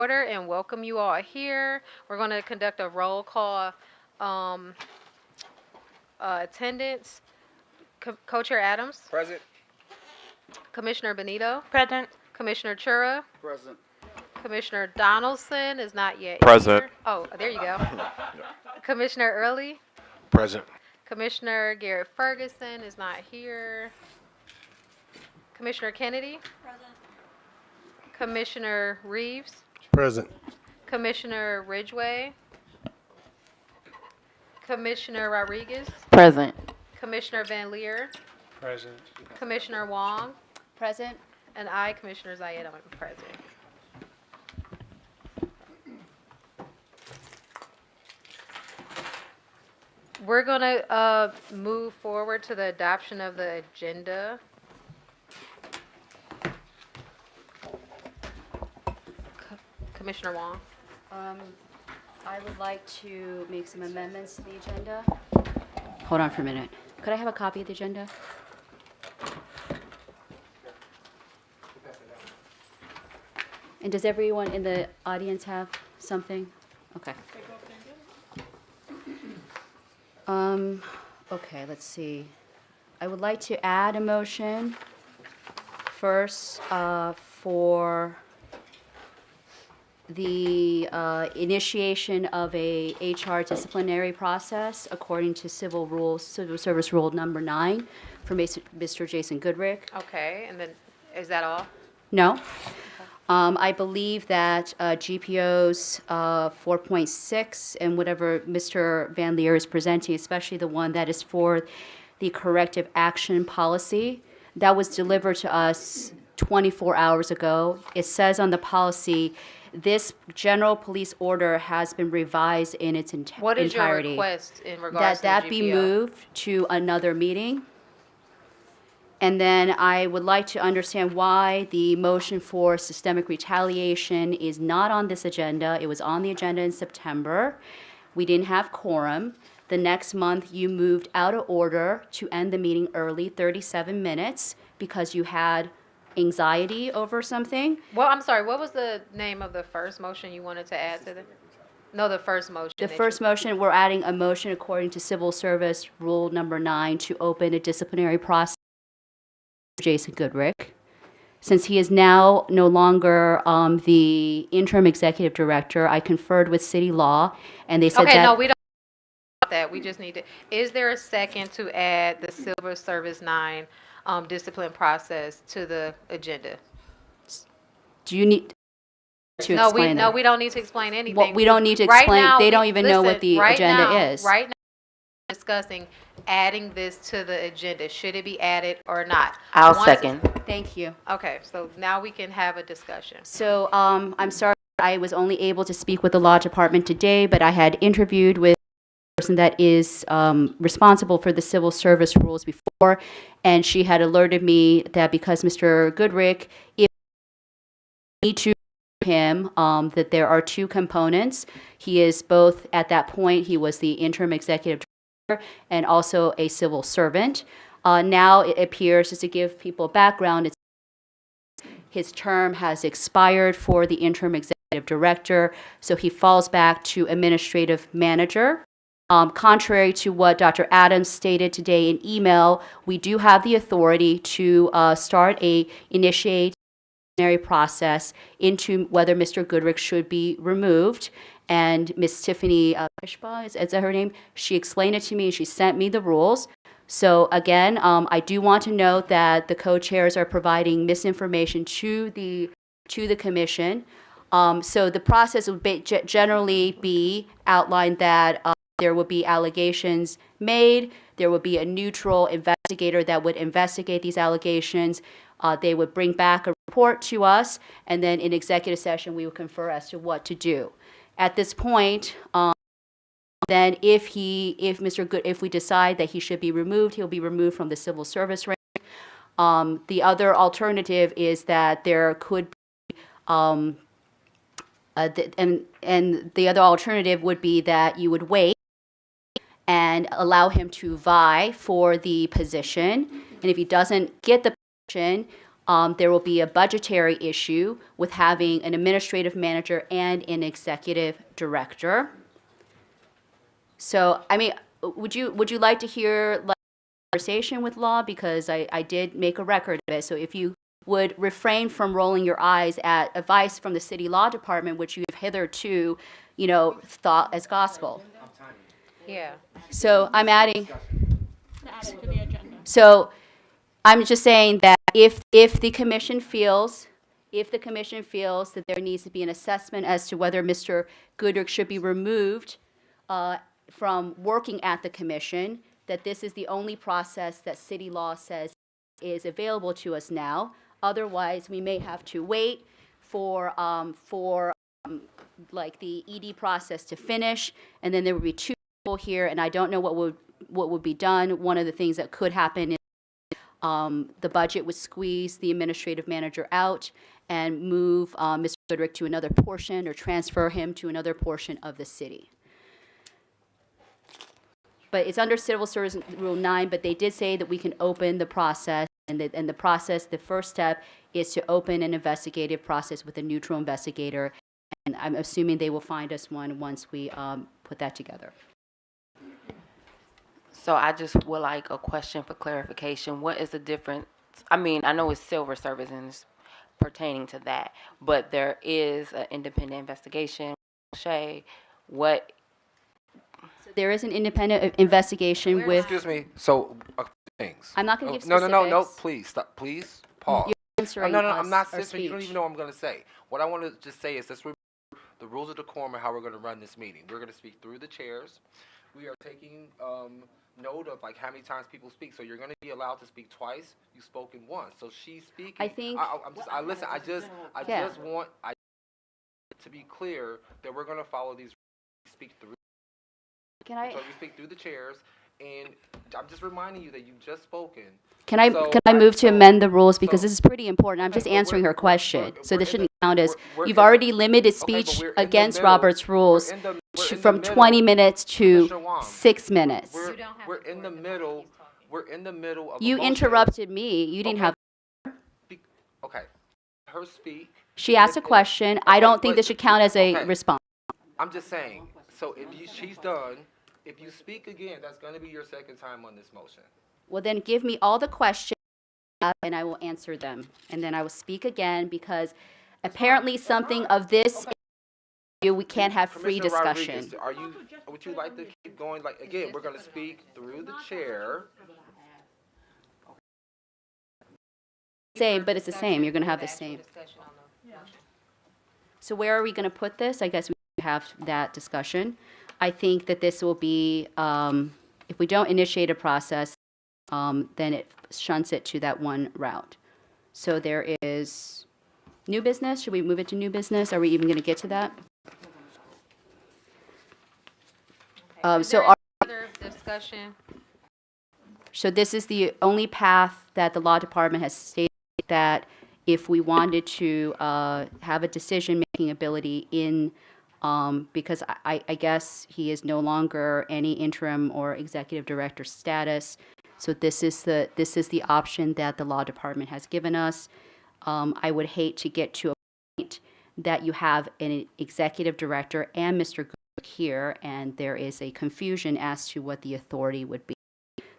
Order and welcome you all here. We're going to conduct a roll call um, attendance. Co-Chair Adams, Present. Commissioner Benito, Present. Commissioner Chura, Present. Commissioner Donaldson is not yet Present. here. Oh, there you go. Commissioner Early, Present. Commissioner Garrett Ferguson is not here. Commissioner Kennedy, Commissioner Reeves, Present. Commissioner Ridgway, Commissioner Rodriguez, Present. Commissioner Van Leer, Present. Commissioner Wong, Present. and I, Commissioner Zayed, am present. We're going to move forward to the adoption of the agenda. Commissioner Wong. I would like to make some amendments to the agenda. Hold on for a minute. Could I have a copy of the agenda? And does everyone in the audience have something? Okay. Okay, let's see. I would like to add a motion first for the initiation of a HR disciplinary process according to Civil Service Rule number 9 for Mr. Jason Goodrick. Okay, and then, is that all? No. I believe that GPO's 4.6 and whatever Mr. Van Leer is presenting, especially the one that is for the corrective action policy, that was delivered to us 24 hours ago. It says on the policy, this general police order has been revised in its entirety. What is your request in regards to the That be GPO? moved to another meeting. And then I would like to understand why the motion for systemic retaliation is not on this agenda. It was on the agenda in September. We didn't have quorum. The next month, you moved out of order to end the meeting early, 37 minutes, because you had anxiety over something. Well, I'm sorry, what was the name of the first motion you wanted to add to the? No, the first motion. The that first you- motion, we're adding a motion according to Civil Service Rule number 9 to open a disciplinary process for Jason Goodrick. Since he is now no longer the interim executive director, I conferred with city law, and they said Okay, that. no, we don't want that. We just need to, is there a second to add the Civil Service 9 discipline process to the agenda? Do you need to No, explain that? we don't need to explain anything. Well, we don't need to Right explain. now, They don't even know what listen, the right agenda now- is. Right now, we're discussing adding this to the agenda. Should it be added or not? I'll Once- second. Thank you. Okay, so now we can have a discussion. So I'm sorry, I was only able to speak with the law department today, but I had interviewed with the person that is responsible for the civil service rules before, and she had alerted me that because Mr. Goodrick, if we need to him, that there are two components. He is both, at that point, he was the interim executive director and also a civil servant. Now it appears, just to give people background, his term has expired for the interim executive director, so he falls back to administrative manager. Contrary to what Dr. Adams stated today in email, we do have the authority to initiate a process into whether Mr. Goodrick should be removed. And Ms. Tiffany Fishbaugh, is that her name? She explained it to me, and she sent me the rules. So again, I do want to note that the co-chairs are providing misinformation to the commission. So the process would generally be outlined that there would be allegations made. There would be a neutral investigator that would investigate these allegations. They would bring back a report to us, and then in executive session, we would confer as to what to do. At this point, then if we decide that he should be removed, he'll be removed from the civil service rank. The other alternative is that there could be, and the other alternative would be that you would wait and allow him to vie for the position. And if he doesn't get the position, There will be a budgetary issue with having an administrative manager and an executive director. So, I mean, would you like to hear like a conversation with law? Because I did make a record of it. So if you would refrain from rolling your eyes at advice from the city law department, which you have hitherto, thought as gospel. Yeah. So I'm adding. So I'm just saying that if the commission feels that there needs to be an assessment as to whether Mr. Goodrich should be removed from working at the commission, that this is the only process that city law says is available to us now. Otherwise, we may have to wait for like the ED process to finish, and then there would be two people here, and I don't know what would be done. One of the things that could happen is the budget would squeeze the administrative manager out and move Mr. Goodrich to another portion or transfer him to another portion of the city. But it's under Civil Service Rule 9, but they did say that we can open the process, and the process, the first step is to open an investigative process with a neutral investigator, and I'm assuming they will find us one once we put that together. So I just would like a question for clarification. What is the difference? I mean, I know it's civil service and it's pertaining to that, but there is an independent investigation. Shay, what? So there is an independent investigation with. Excuse me. So, things. I'm not going to give No, specifics. no. Please stop. Please pause. You're censoring No. us, I'm not our censoring. You don't speech. even know what I'm going to say. What I want to just say is let's remember the rules of decorum and how we're going to run this meeting. We're going to speak through the chairs. We are taking note of like how many times people speak. So you're going to be allowed to speak twice. You've spoken once. So she's speaking. I think. Listen. I just want to be clear that we're going to follow these rules. Speak through. Can I? So you speak through the chairs, and I'm just reminding you that you've just spoken. Can I move to amend the rules, because this is pretty important? I'm just answering her question, so this shouldn't count as, you've already limited speech against Robert's rules from 20 minutes to 6 minutes. We're in the middle. We're in the middle of. You interrupted me. You didn't have. Okay. Her speak. She asked a question. I don't think this should count as a response. I'm just saying. So if she's done, if you speak again, that's going to be your second time on this motion. Well, then give me all the questions, and I will answer them. And then I will speak again, because apparently something of this, we can't have free Commissioner discussion. Rodriguez, would you like to keep going? Like, again, we're going to speak through the chair. Same, but it's the same. You're going to have the same. So where are we going to put this? I guess we have that discussion. I think that this will be, if we don't initiate a process, then it shunts it to that one route. So there is new business. Should we move it to new business? Are we even going to get to that? Other discussion? So this is the only path that the law department has stated, that if we wanted to have a decision-making ability in, because I guess he is no longer any interim or executive director status. So this is the option that the law department has given us. I would hate to get to a point that you have an executive director and Mr. Goodrich here, and there is a confusion as to what the authority would be.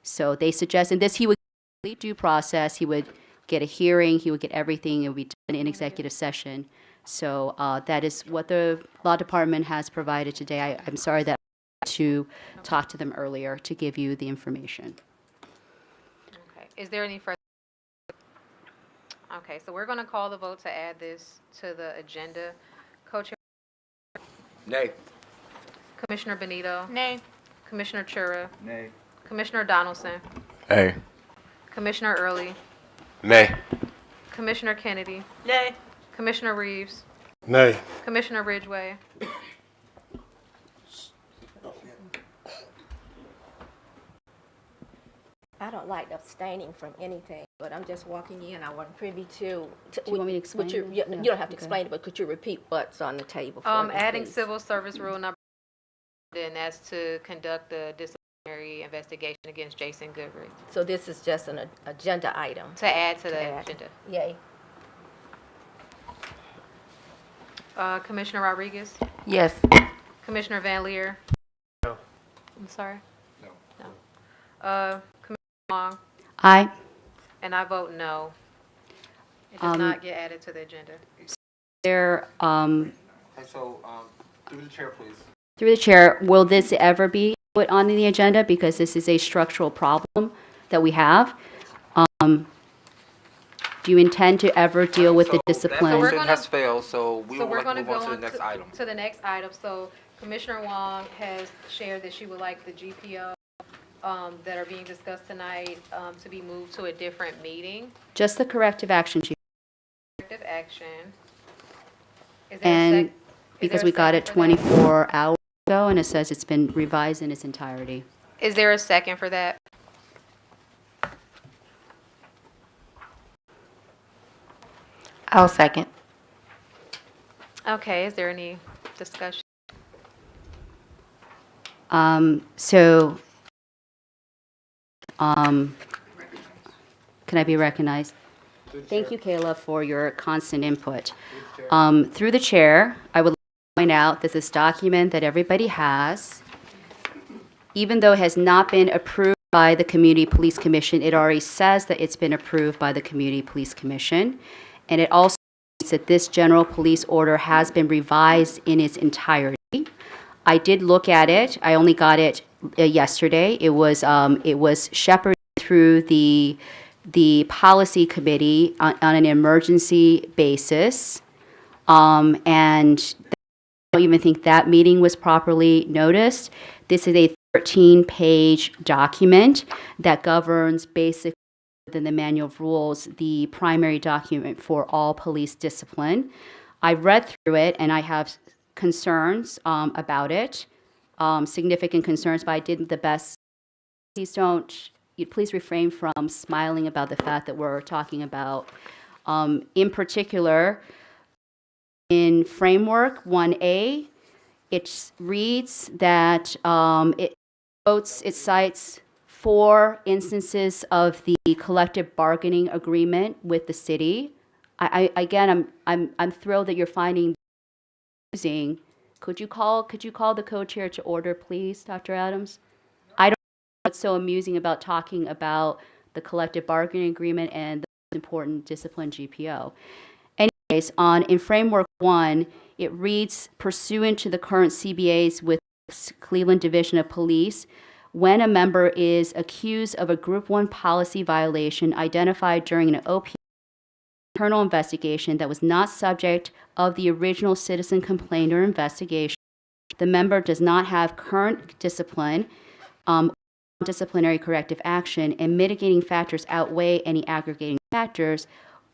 So they suggest in this he would get a complete due process, he would get a hearing, he would get everything, it would be done in executive session. So that is what the law department has provided today. I'm sorry that I had to talk to them earlier to give you the information. Okay. Is there any further? Okay, so we're going to call the vote to add this to the agenda. Co-chair Nay. Commissioner Benito, Nay. Commissioner Chura, Nay. Commissioner Donaldson, Hey. Commissioner Early, Nay. Commissioner Kennedy, Nay. Commissioner Reeves, Nay. Commissioner Ridgway. I don't like abstaining from anything, but I'm just walking in. I wasn't privy to. Do you want me to explain You, it? you No, don't have to okay. explain it, but could you repeat what's on the table for me, Adding please? civil service rule number, and that's to conduct a disciplinary investigation against Jason Goodrich So this is just an agenda item. to add to the add. agenda. Yay. Commissioner Rodriguez? Yes. Commissioner Van Leer? No. I'm sorry? No. No. Commissioner Wong? Aye. And I vote no. It does Um, not get added to the agenda. There, And so, through the chair, please. through the chair, will this ever be put on the agenda? Because this is a structural problem that we have. Do you intend to ever deal with the So that discipline? we're motion gonna- has failed, so we So would we're like to gonna move on go to on the next item. to the next item. So Commissioner Wong has shared that she would like the GPO that are being discussed tonight to be moved to a different meeting. Just the corrective action, Chief. Corrective action. Is there a And sec- is because there we a got it second for that? 24 hours ago, and it says it's been revised in its entirety. Is there a second for that? I'll second. Okay, is there any discussion? So, can I be recognized? Thank you, Kayla, for your constant input. Through the chair, I would like to point out that this document that everybody has, even though it has not been approved by the Community Police Commission, it already says that it's been approved by the Community Police Commission. And it also states that this general police order has been revised in its entirety. I did look at it. I only got it yesterday. It was shepherded through the policy committee on an emergency basis. And I don't even think that meeting was properly noticed. This is a 13-page document that governs basically within the manual of rules, the primary document for all police discipline. I read through it and I have concerns about it, significant concerns, but I did the best. Please refrain from smiling about the fact that we're talking about, in particular, in framework 1A, it reads that it cites 4 instances of the collective bargaining agreement with the city. I'm thrilled that you're finding using. Could you call the co-chair to order, please, Dr. Adams? I don't know what's so amusing about talking about the collective bargaining agreement and the most important discipline GPO. Anyways, in framework 1, it reads, pursuant to the current CBAs with Cleveland Division of Police, when a member is accused of a Group 1 policy violation identified during an OP internal investigation that was not subject of the original citizen complaint or investigation, the member does not have current discipline, disciplinary corrective action, and mitigating factors outweigh any aggravating factors,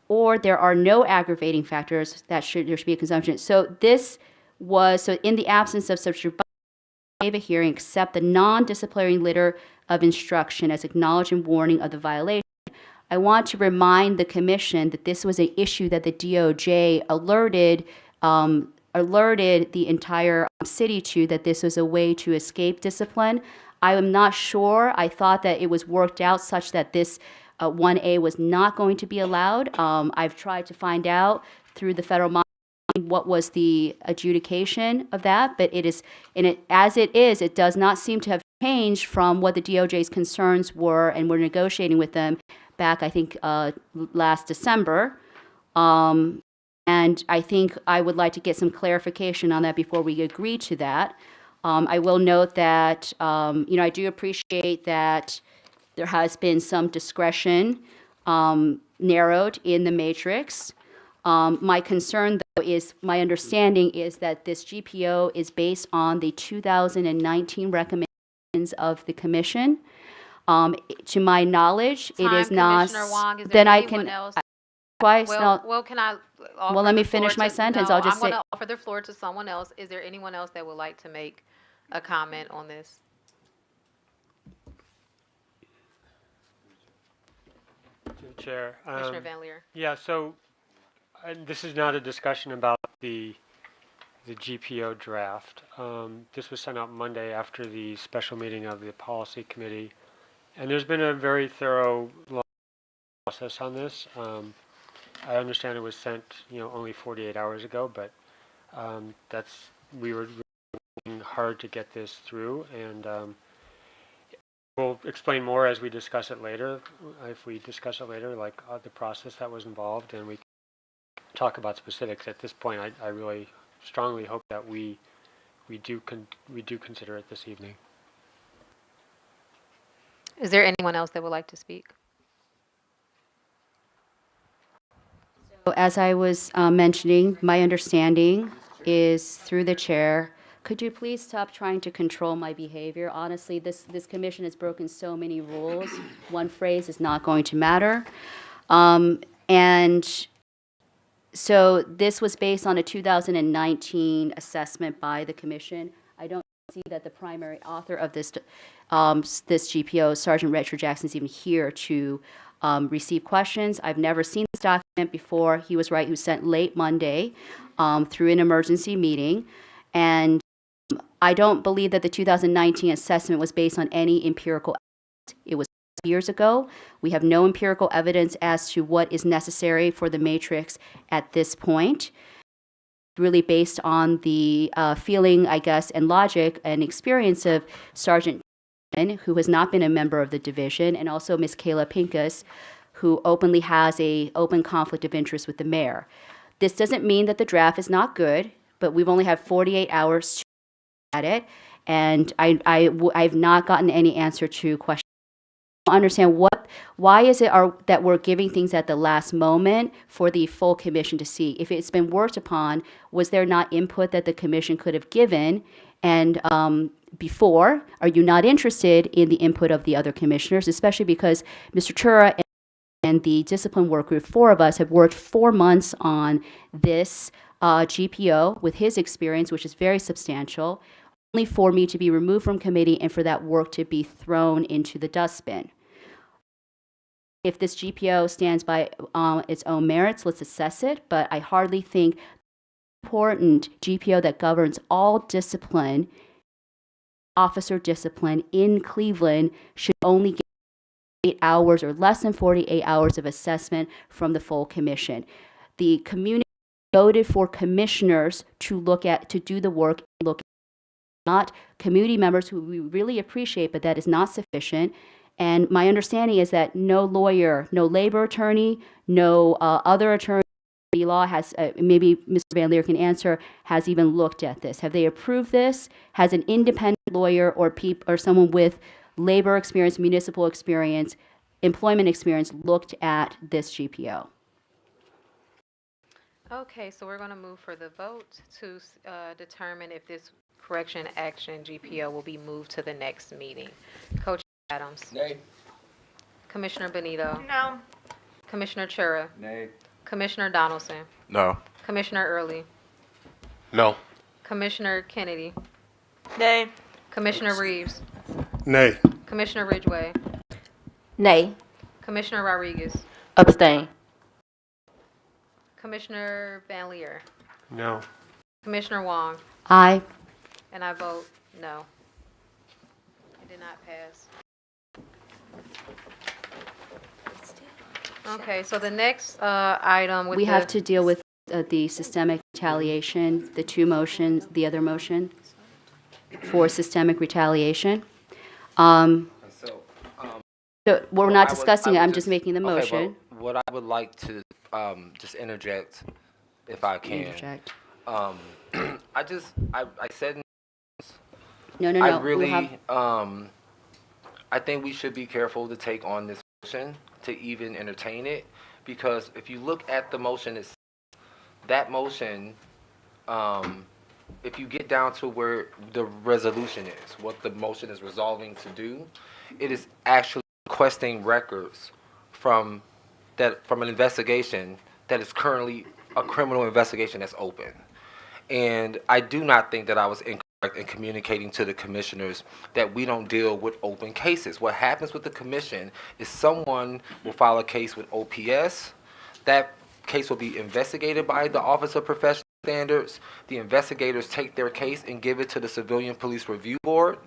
or there are no aggravating factors there should be a consumption. So in the absence of such a hearing, accept the non-disciplinary litter of instruction as acknowledged and warning of the violation. I want to remind the commission that this was an issue that the DOJ alerted the entire city to, that this was a way to escape discipline. I am not sure. I thought that it was worked out such that this 1A was not going to be allowed. I've tried to find out through the federal what was the adjudication of that, but it does not seem to have changed from what the DOJ's concerns were, and we're negotiating with them back, I think, last December. And I think I would like to get some clarification on that before we agree to that. I will note that, I do appreciate that there has been some discretion narrowed in the matrix. My concern, though, is my understanding is that this GPO is based on the 2019 recommendations of the commission. To my knowledge, it is not. Commissioner Wong, is there then I anyone can else? twice. Well, can I offer Well, let me the floor finish my to- sentence. No, I'll just I'm say. going to offer the floor to someone else. Is there anyone else that would like to make a comment on this? Chair. Commissioner Van Leer. Yeah, so this is not a discussion about the the GPO draft. This was sent out Monday after the special meeting of the policy committee, and there's been a very thorough long process on this. I understand it was sent, only 48 hours ago, but we were working hard to get this through, and we'll explain more as we discuss it later. If we discuss it later, like the process that was involved, and we can talk about specifics. At this point, I really strongly hope that we do consider it this evening. Is there anyone else that would like to speak? So as I was mentioning, my understanding is through the chair. Could you please stop trying to control my behavior? Honestly, this commission has broken so many rules. One phrase is not going to matter. And so this was based on a 2019 assessment by the commission. I don't see that the primary author of this GPO, Sergeant Richard Jackson, is even here to receive questions. I've never seen this document before. He was right. He was sent late Monday through an emergency meeting. And I don't believe that the 2019 assessment was based on any empirical evidence. It was years ago. We have no empirical evidence as to what is necessary for the matrix at this point. Really based on the feeling, I guess, and logic and experience of Sergeant who has not been a member of the division, and also Ms. Kayla Pincus, who openly has an open conflict of interest with the mayor. This doesn't mean that the draft is not good, but we've only had 48 hours to at it, and I've not gotten any answer to questions. I don't understand why is it that we're giving things at the last moment for the full commission to see? If it's been worked upon, was there not input that the commission could have given? And before, are you not interested in the input of the other commissioners, especially because Mr. Chura and the discipline work group, 4 of us, have worked 4 months on this GPO with his experience, which is very substantial, only for me to be removed from committee and for that work to be thrown into the dustbin. If this GPO stands by its own merits, let's assess it, but I hardly think important GPO that governs all discipline, officer discipline in Cleveland, should only get 8 hours or less than 48 hours of assessment from the full commission. The community voted for commissioners to do the work, not community members who we really appreciate, but that is not sufficient. And my understanding is that no lawyer, no labor attorney, no other attorney law has, maybe Mr. Van Leer can answer, has even looked at this. Have they approved this? Has an independent lawyer or someone with labor experience, municipal experience, employment experience looked at this GPO? Okay, so we're going to move for the vote to determine if this correction action GPO will be moved to the next meeting. Coach Adams. Nay. Commissioner Benito. No. Commissioner Chura. Nay. Commissioner Donaldson. No. Commissioner Early. No. Commissioner Kennedy. Nay. Commissioner Reeves. Nay. Commissioner Ridgway. Nay. Commissioner Rodriguez. Abstain. Commissioner Van Leer. No. Commissioner Wong. Aye. And I vote no. It did not pass. Okay, so the next item with We have to deal with the systemic retaliation, the 2 motions, the other motion for systemic retaliation. So, So we're Well, not I would- discussing it, I would I'm just making the okay, motion. well, what I would like to just interject, if I can. Interject. I said No, I we'll really, have- I think we should be careful to take on this motion to even entertain it, because if you look at the motion, that motion, if you get down to where the resolution is, what the motion is resolving to do, it is actually requesting records from an investigation that is currently a criminal investigation that's open. And I do not think that I was incorrect in communicating to the commissioners that we don't deal with open cases. What happens with the commission is someone will file a case with OPS. That case will be investigated by the Office of Professional standards, the investigators take their case and give it to the Civilian Police Review Board,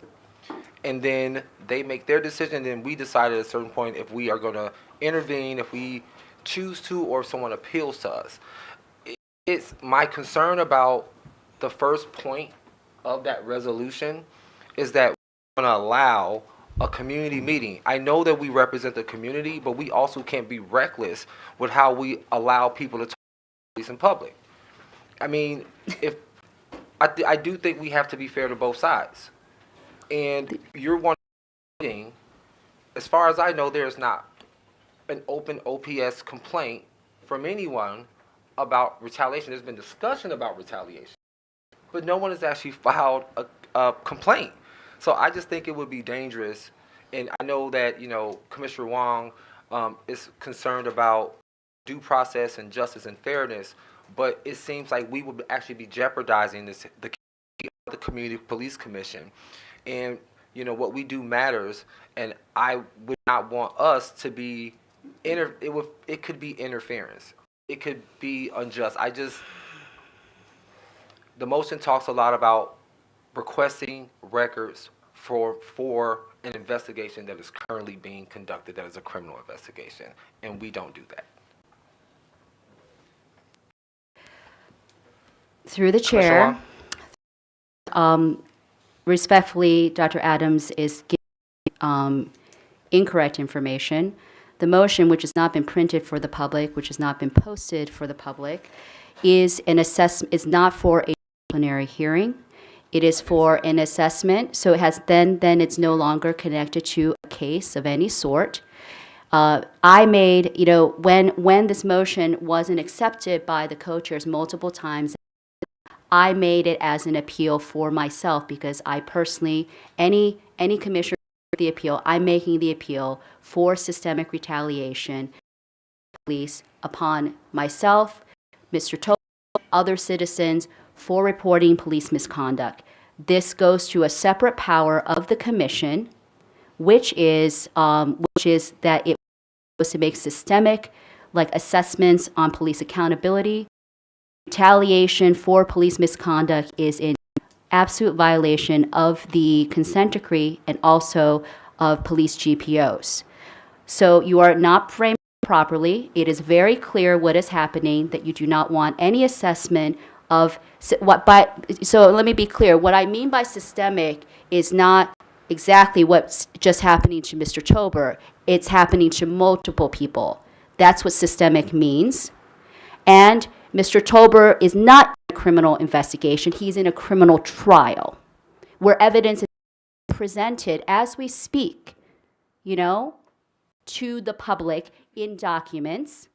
and then they make their decision, and we decide at a certain point if we are going to intervene, if we choose to, or if someone appeals to us. It's my concern about the first point of that resolution is that we're going to allow a community meeting. I know that we represent the community, but we also can't be reckless with how we allow people to talk to police in public. I mean, if I do think we have to be fair to both sides. And you're one meeting, as far as I know, there is not an open OPS complaint from anyone about retaliation. There's been discussion about retaliation, but no one has actually filed a complaint. So I just think it would be dangerous, and I know that, Commissioner Wong is concerned about due process and justice and fairness, but it seems like we would actually be jeopardizing the Community Police Commission. And, what we do matters, and I would not want us to be, it could be interference. It could be unjust. The motion talks a lot about requesting records for an investigation that is currently being conducted, that is a criminal investigation, and we don't do that. Through the chair, respectfully, Dr. Adams is giving incorrect information. The motion, which has not been printed for the public, which has not been posted for the public, is not for a disciplinary hearing. It is for an assessment, so it has then it's no longer connected to a case of any sort. I made, when this motion wasn't accepted by the co-chairs multiple times, I made it as an appeal for myself because I personally, any commissioner the appeal, I'm making the appeal for systemic retaliation, police, upon myself, Mr. Toll, other citizens, for reporting police misconduct. This goes to a separate power of the commission, which is that it was to make systemic, assessments on police accountability. Retaliation for police misconduct is in absolute violation of the consent decree and also of police GPOs. So you are not framed properly. It is very clear what is happening, that you do not want any assessment of what. But so let me be clear. What I mean by systemic is not exactly what's just happening to Mr. Tober. It's happening to multiple people. That's what systemic means. And Mr. Tober is not in a criminal investigation. He's in a criminal trial where evidence is presented as we speak, to the public in documents.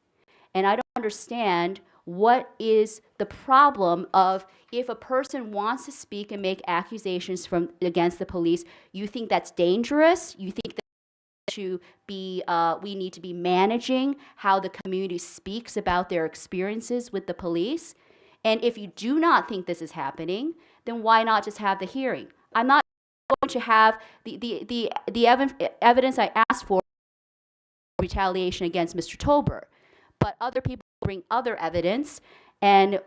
And I don't understand what is the problem of, if a person wants to speak and make accusations against the police, you think that's dangerous? You think that we need to be managing how the community speaks about their experiences with the police? And if you do not think this is happening, then why not just have the hearing? I'm not going to have the evidence I asked for retaliation against Mr. Tober, but other people bring other evidence. And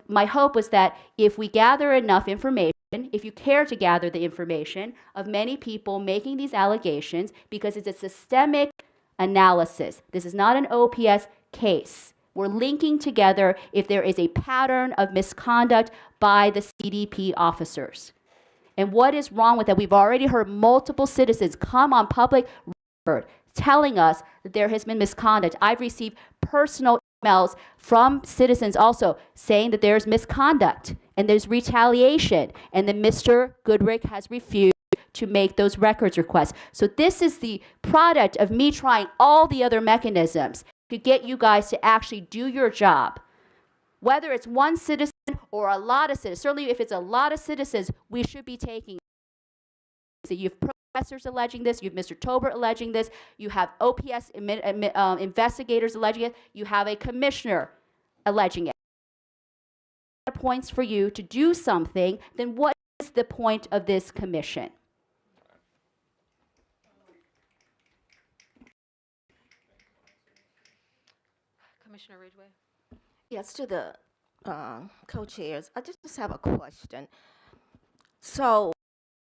my hope was that if we gather enough information, if you care to gather the information of many people making these allegations, because it's a systemic analysis. This is not an OPS case. We're linking together if there is a pattern of misconduct by the CDP officers. And what is wrong with that? We've already heard multiple citizens come on public record telling us that there has been misconduct. I've received personal emails from citizens also saying that there's misconduct and there's retaliation, and that Mr. Goodrick has refused to make those records requests. So this is the product of me trying all the other mechanisms to get you guys to actually do your job. Whether it's one citizen or a lot of citizens, certainly if it's a lot of citizens, we should be taking. So you have professors alleging this, you have Mr. Tober alleging this, you have OPS investigators alleging it, you have a commissioner alleging it. Points for you to do something, then what is the point of this commission? Commissioner Ridgway? Yes, to the co-chairs, I just have a question. So,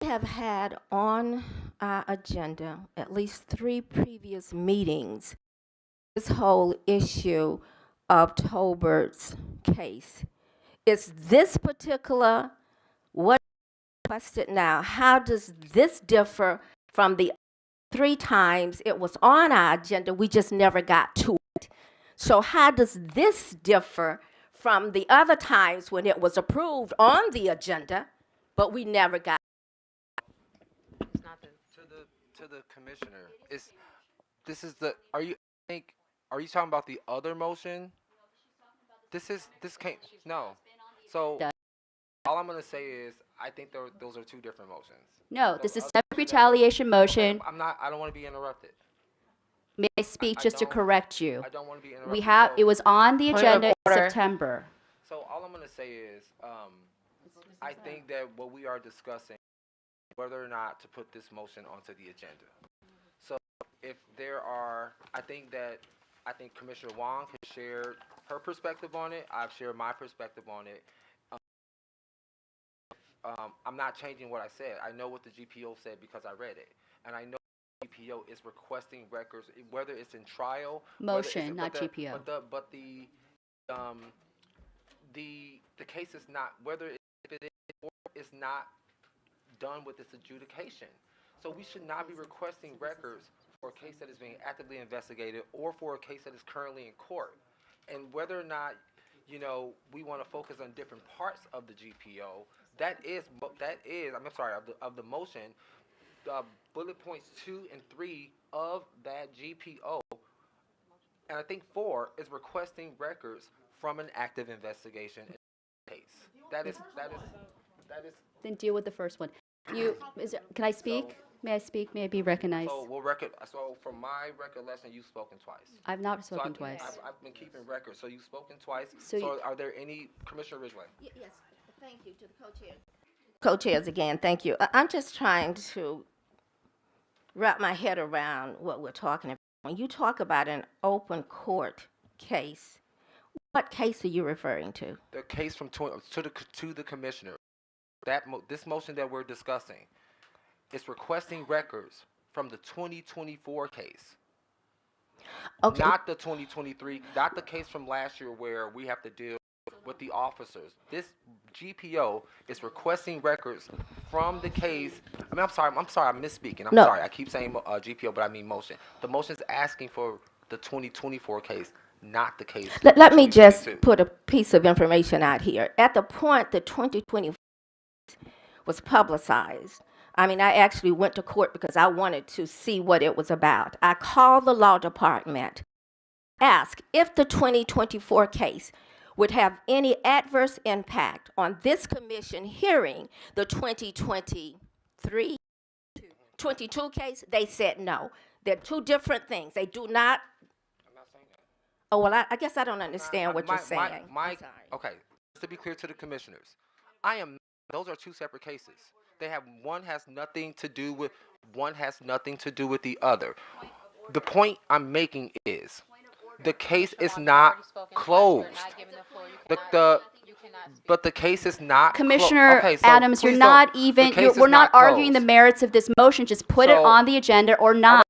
we have had on our agenda at least 3 previous meetings this whole issue of Tolbert's case. Is this particular what requested now? How does this differ from the 3 times it was on our agenda? We just never got to it. So how does this differ from the other times when it was approved on the agenda, but we never got? It's not the, To the commissioner, this is the, are you talking about the other motion? This can't, no. So, Done. all I'm gonna say is, I think those are 2 different motions. No, The this is other separate motion that retaliation motion. I don't wanna be interrupted. May I speak I just to don't- correct you? I don't wanna be interrupted. We have, so- it was on the Point of agenda in order. September. So all I'm gonna say is, I think that what we are discussing, whether or not to put this motion onto the agenda. So if there are, I think Commissioner Wong has shared her perspective on it. I've shared my perspective on it. I'm not changing what I said. I know what the GPO said because I read it, and I know the GPO is requesting records, whether it's in trial. whether it's Motion, in- not but the- GPO. But the case is not, whether if it is or is not done with this adjudication. So we should not be requesting records for a case that is being actively investigated or for a case that is currently in court. And whether or not, we want to focus on different parts of the GPO, I'm sorry, of the motion, bullet points 2 and 3 of that GPO, and I think 4 is requesting records from an active investigation case. That is. Then deal with the first one. Can I speak? May I speak? May I be recognized? So from my recollection, you've spoken twice. I've not So spoken twice. I've been keeping records. So you've spoken twice. So So are there any, Commissioner Ridgway? Yes, thank you to the co-chairs. Co-chairs again, thank you. I'm just trying to wrap my head around what we're talking about. When you talk about an open court case, what case are you referring to? The case from to the commissioner. This motion that we're discussing is requesting records from the 2024 case. Okay. Not the 2023, not the case from last year where we have to deal with the officers. This GPO is requesting records from the case. I'm sorry, I'm misspeaking. I'm No. sorry. I keep saying GPO, but I mean motion. The motion is asking for the 2024 case, not the case. Let me just 2022. put a piece of information out here. At the point the 2020 was publicized, I actually went to court because I wanted to see what it was about. I called the law department, asked if the 2024 case would have any adverse impact on this commission hearing the 2023, 22 case. They said no. They're 2 different things. They do not. I'm not saying that. Oh, well, I guess I don't understand what you're saying. I'm sorry. Okay, just to be clear to the commissioners, those are 2 separate cases. One has nothing to do with the other. The point I'm making is, the case is not closed. But the case is not Commissioner okay, so Adams, you're please not don't. even, The case we're is not arguing the closed. merits of this motion. Just put it So- on the agenda or not.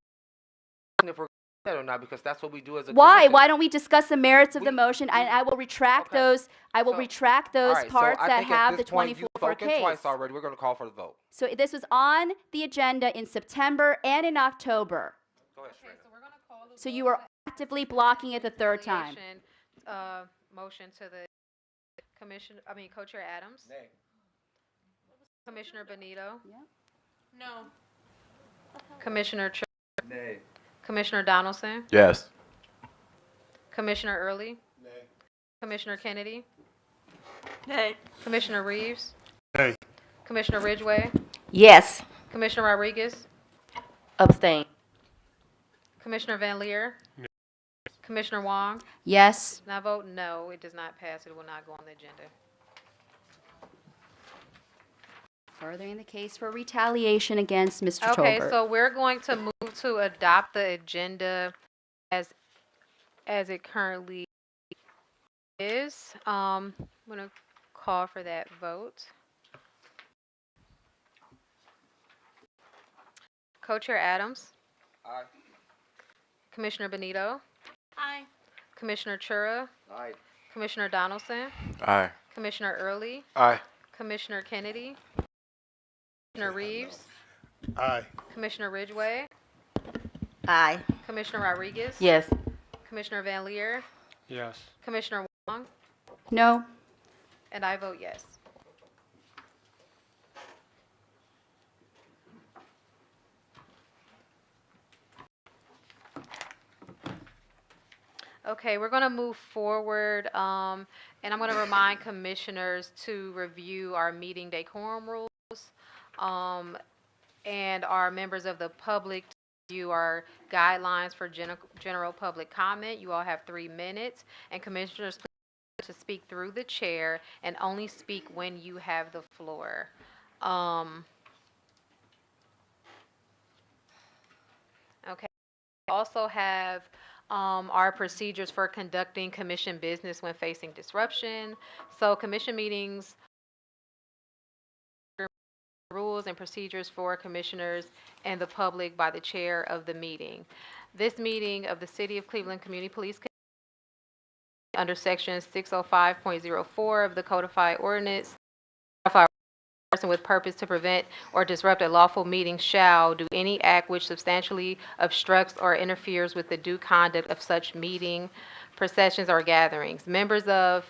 If we're that or not, because that's what we do as a Why? commission. Why don't we discuss the merits of the We- motion? And I will retract Okay. those, I will So- retract All those right, so parts I that think at have the this point, you've 24 spoken case. twice already. We're going to call for the vote. So this was on the agenda in September and in October. Go ahead, okay, Shrina. so we're gonna call the So vote you were to actively blocking it the 3rd time. retaliation, motion to the Co-Chair Adams. Nay. Commissioner Benito. Yeah. No. Commissioner Nay. Commissioner Donaldson. Yes. Commissioner Early. Nay. Commissioner Kennedy. Nay. Commissioner Reeves. Nay. Commissioner Ridgway. Yes. Commissioner Rodriguez. Abstain. Commissioner Van Leer. Commissioner Wong. Yes. And I vote no, it does not pass. It will not go on the agenda. Furthering the case for retaliation against Mr. Okay, Tolbert. so we're going to move to adopt the agenda as it currently I'm going to call for that vote. Co-Chair Adams, Aye. Commissioner Benito, Aye. Commissioner Chura, Aye. Commissioner Donaldson, Aye. Commissioner Early, Aye. Commissioner Kennedy, Commissioner Reeves, Aye. Commissioner Ridgway, Aye. Commissioner Rodriguez, Yes. Commissioner Van Leer, Yes. Commissioner Wong, No? and I vote yes. Okay, we're going to move forward, and I'm going to remind commissioners to review our meeting decorum rules, and our members of the public to review our guidelines for general public comment. You all have 3 minutes, and commissioners please to speak through the chair and only speak when you have the floor. Okay. We also have our procedures for conducting commission business when facing disruption. So commission meetings, rules and procedures for commissioners and the public by the chair of the meeting. This meeting of the City of Cleveland Community Police Committee under section 605.04 of the codified ordinance, person with purpose to prevent or disrupt a lawful meeting shall do any act which substantially obstructs or interferes with the due conduct of such meeting, processions, or gatherings. Members of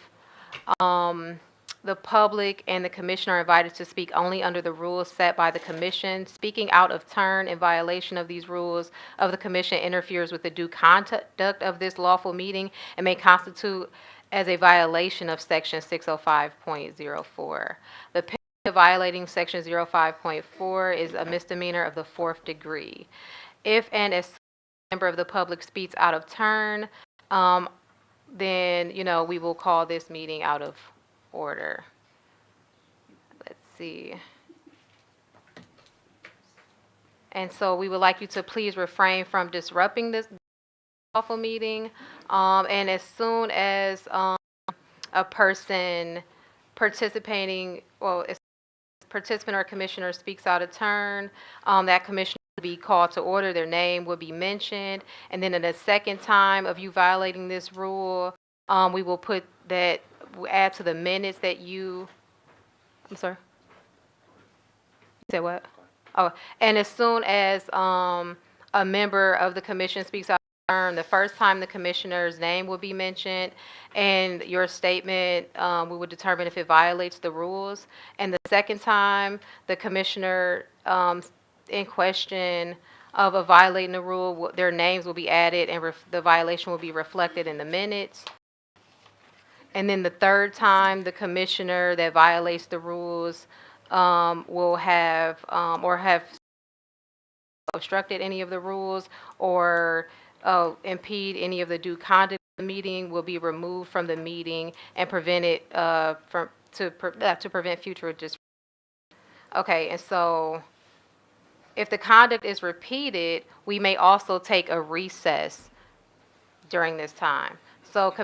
the public and the commission are invited to speak only under the rules set by the commission. Speaking out of turn in violation of these rules of the commission interferes with the due conduct of this lawful meeting and may constitute as a violation of section 605.04. The penalty of violating section 05.4 is a misdemeanor of the 4th degree. If and as a member of the public speaks out of turn, then, we will call this meeting out of order. Let's see. And so we would like you to please refrain from disrupting this lawful meeting. And as soon as a person participating, if a participant or commissioner speaks out of turn, that commissioner will be called to order, their name will be mentioned, and then in the second time of you violating this rule, we will put that, we'll add to the minutes that you, I'm sorry? You said what? Oh, and as soon as a member of the commission speaks out of turn, the first time the commissioner's name will be mentioned, and your statement, we would determine if it violates the rules. And the second time, the commissioner in question of a violating the rule, their names will be added and the violation will be reflected in the minutes. And then the third time, the commissioner that violates the rules will have or have obstructed any of the rules or impede any of the due conduct of the meeting will be removed from the meeting and prevented to prevent future disruption. Okay, and so if the conduct is repeated, we may also take a recess during this time. So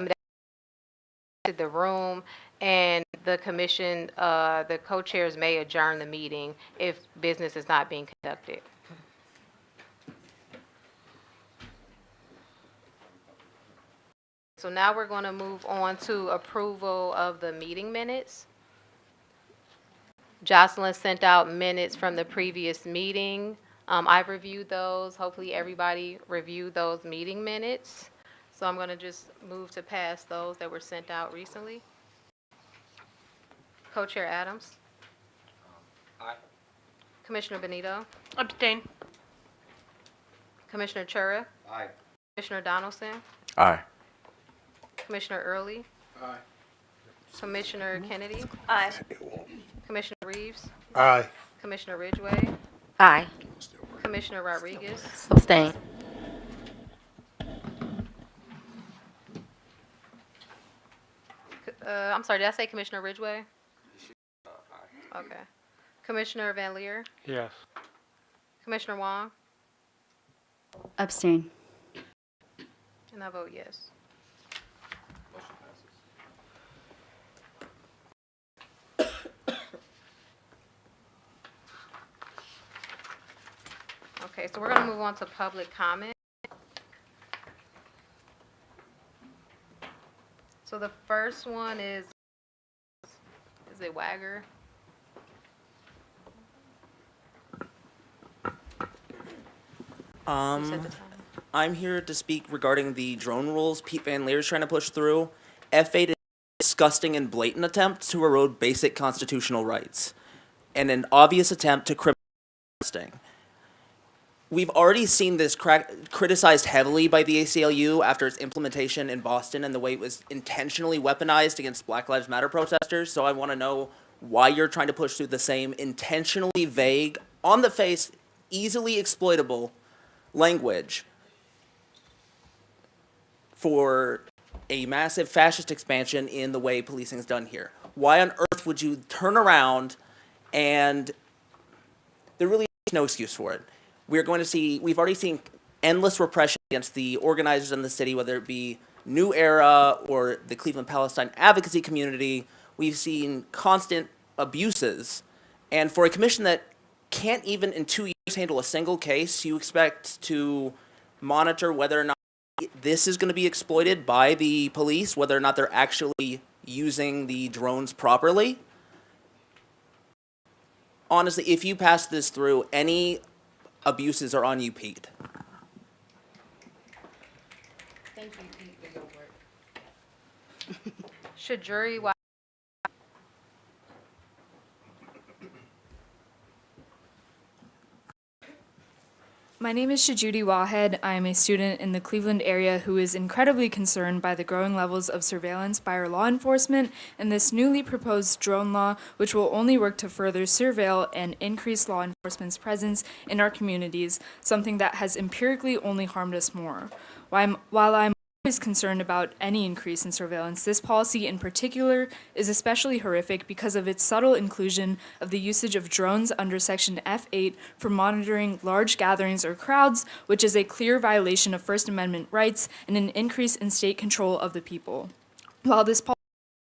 the room, and the commission, the co-chairs may adjourn the meeting if business is not being conducted. So now we're going to move on to approval of the meeting minutes. Jocelyn sent out minutes from the previous meeting. I've reviewed those. Hopefully everybody reviewed those meeting minutes. So I'm going to just move to pass those that were sent out recently. Co-Chair Adams. Aye. Commissioner Benito. Abstain. Commissioner Chura. Aye. Commissioner Donaldson. Aye. Commissioner Early. Aye. Commissioner Kennedy. Aye. Commissioner Reeves. Aye. Commissioner Ridgway. Aye. Commissioner Rodriguez. Abstain. I'm sorry, did I say Commissioner Ridgway? Okay. Commissioner Van Leer. Yes. Commissioner Wong. Abstain. And I vote yes. Motion passes. Okay, so we're gonna move on to public comment. So the first one is it Wagger? You said the time. I'm here to speak regarding the drone rules Pete Van Leer is trying to push through. F8 is a disgusting and blatant attempt to erode basic constitutional rights, and an obvious attempt to criminalize testing. We've already seen this criticized heavily by the ACLU after its implementation in Boston and the way it was intentionally weaponized against Black Lives Matter protesters, so I want to know why you're trying to push through the same intentionally vague, on the face, easily exploitable language for a massive fascist expansion in the way policing is done here. Why on earth would you turn around and there really is no excuse for it. We've already seen endless repression against the organizers in the city, whether it be New Era or the Cleveland Palestine advocacy community. We've seen constant abuses. And for a commission that can't even in 2 years handle a single case, you expect to monitor whether or not this is going to be exploited by the police, whether or not they're actually using the drones properly. Honestly, if you pass this through, any abuses are on you, Pete. Thank you, Pete, for your work. Should jury My name is Shajudi Wahed. I am a student in the Cleveland area who is incredibly concerned by the growing levels of surveillance by our law enforcement and this newly proposed drone law, which will only work to further surveil and increase law enforcement's presence in our communities, something that has empirically only harmed us more. While I'm always concerned about any increase in surveillance, this policy in particular is especially horrific because of its subtle inclusion of the usage of drones under Section F8 for monitoring large gatherings or crowds, which is a clear violation of First Amendment rights and an increase in state control of the people. While this policy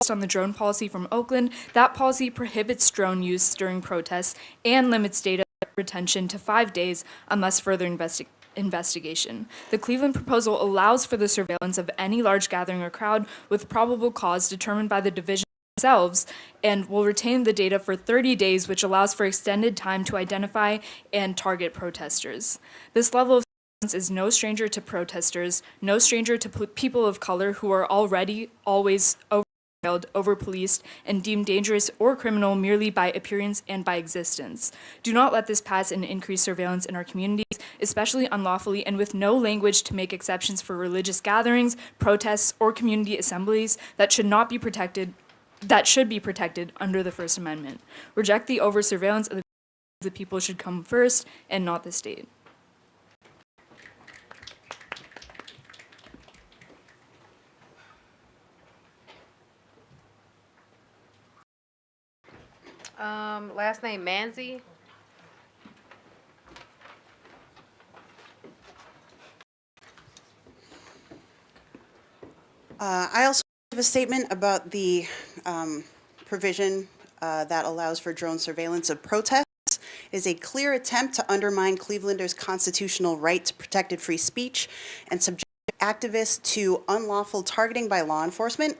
is based on the drone policy from Oakland, that policy prohibits drone use during protests and limits data retention to 5 days unless further investigation. The Cleveland proposal allows for the surveillance of any large gathering or crowd with probable cause determined by the division themselves and will retain the data for 30 days, which allows for extended time to identify and target protesters. This level of surveillance is no stranger to protesters, no stranger to people of color who are already always over-policed, and deemed dangerous or criminal merely by appearance and by existence. Do not let this pass and increase surveillance in our communities, especially unlawfully and with no language to make exceptions for religious gatherings, protests, or community assemblies that should be protected under the First Amendment. Reject the over-surveillance of the people should come first and not the state. last name Manzi? I also have a statement about the provision that allows for drone surveillance of protests. It is a clear attempt to undermine Clevelanders' constitutional right to protected free speech and subject activists to unlawful targeting by law enforcement.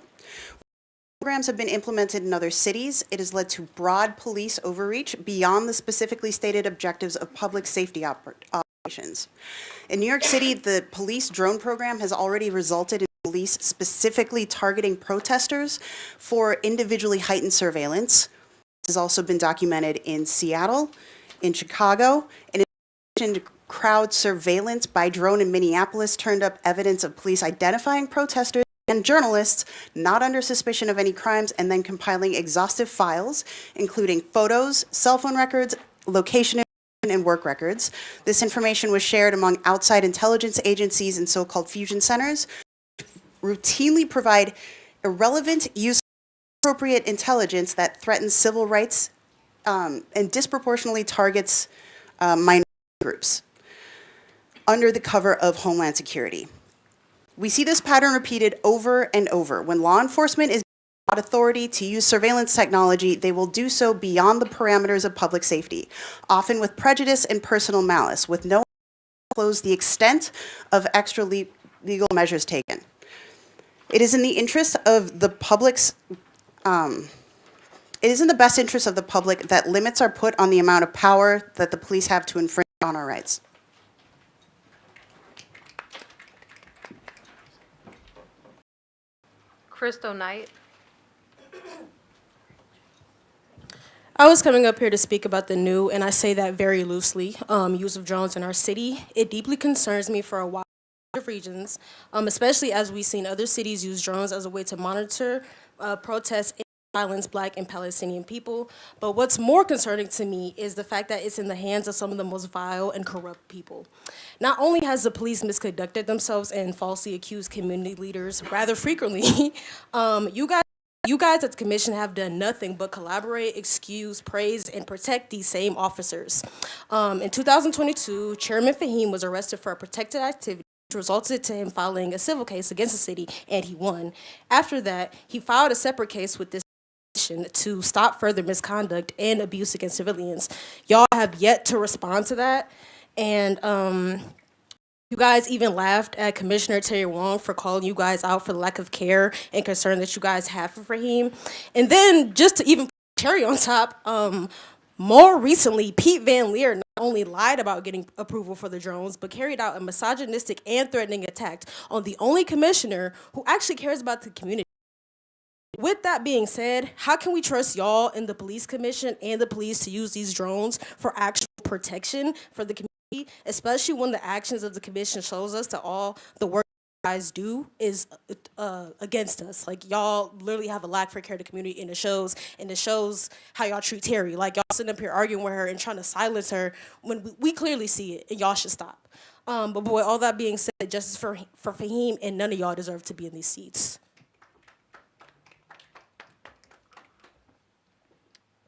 Programs have been implemented in other cities. It has led to broad police overreach beyond the specifically stated objectives of public safety operations. In New York City, the police drone program has already resulted in police specifically targeting protesters for individually heightened surveillance. This has also been documented in Seattle, in Chicago, and in addition to crowd surveillance by drone in Minneapolis turned up evidence of police identifying protesters and journalists not under suspicion of any crimes and then compiling exhaustive files, including photos, cell phone records, location information, and work records. This information was shared among outside intelligence agencies and so-called fusion centers, routinely provide irrelevant, useless, inappropriate intelligence that threatens civil rights and disproportionately targets minority groups under the cover of Homeland Security. We see this pattern repeated over and over. When law enforcement is given authority to use surveillance technology, they will do so beyond the parameters of public safety, often with prejudice and personal malice, with no disclose the extent of extra legal measures taken. It is in the interest of the public's, it is in the best interest of the public that limits are put on the amount of power that the police have to infringe on our rights. Crystal Knight. I was coming up here to speak about the new, and I say that very loosely, use of drones in our city. It deeply concerns me for a wide range of reasons, especially as we've seen other cities use drones as a way to monitor protests and silence Black and Palestinian people. But what's more concerning to me is the fact that it's in the hands of some of the most vile and corrupt people. Not only has the police misconducted themselves and falsely accused community leaders rather frequently, you guys at the commission have done nothing but collaborate, excuse, praise, and protect these same officers. In 2022, Chairman Fahim was arrested for a protected activity, which resulted to him filing a civil case against the city, and he won. After that, he filed a separate case with this to stop further misconduct and abuse against civilians. Y'all have yet to respond to that, and you guys even laughed at Commissioner Terry Wong for calling you guys out for the lack of care and concern that you guys have for Raheem. And then just to even put cherry on top, more recently, Pete Van Leer not only lied about getting approval for the drones, but carried out a misogynistic and threatening attack on the only commissioner who actually cares about the community. With that being said, how can we trust y'all and the police commission and the police to use these drones for actual protection for the community, especially when the actions of the commission shows us that all the work you guys do is against us? Like, y'all literally have a lack for care to the community, and it shows how y'all treat Terry. Like, y'all sitting up here arguing with her and trying to silence her when we clearly see it, and y'all should stop. But boy, all that being said, justice for Fahim, and none of y'all deserve to be in these seats.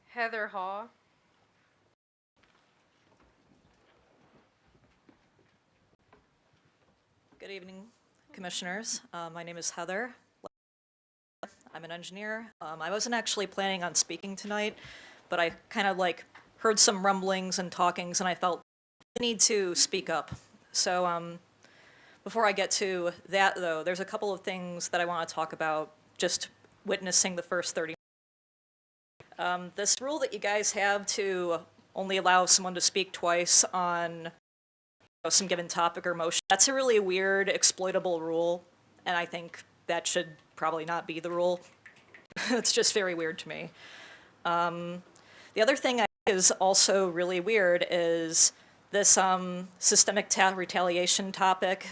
Heather Hall. Good evening, commissioners. My name is Heather. I'm an engineer. I wasn't actually planning on speaking tonight, but I kind of heard some rumblings and talkings, and I felt I need to speak up. So before I get to that, though, there's a couple of things that I want to talk about just witnessing the first 30 minutes. This rule that you guys have to only allow someone to speak twice on some given topic or motion, that's a really weird, exploitable rule, and I think that should probably not be the rule. It's just very weird to me. The other thing I think is also really weird is this systemic retaliation topic.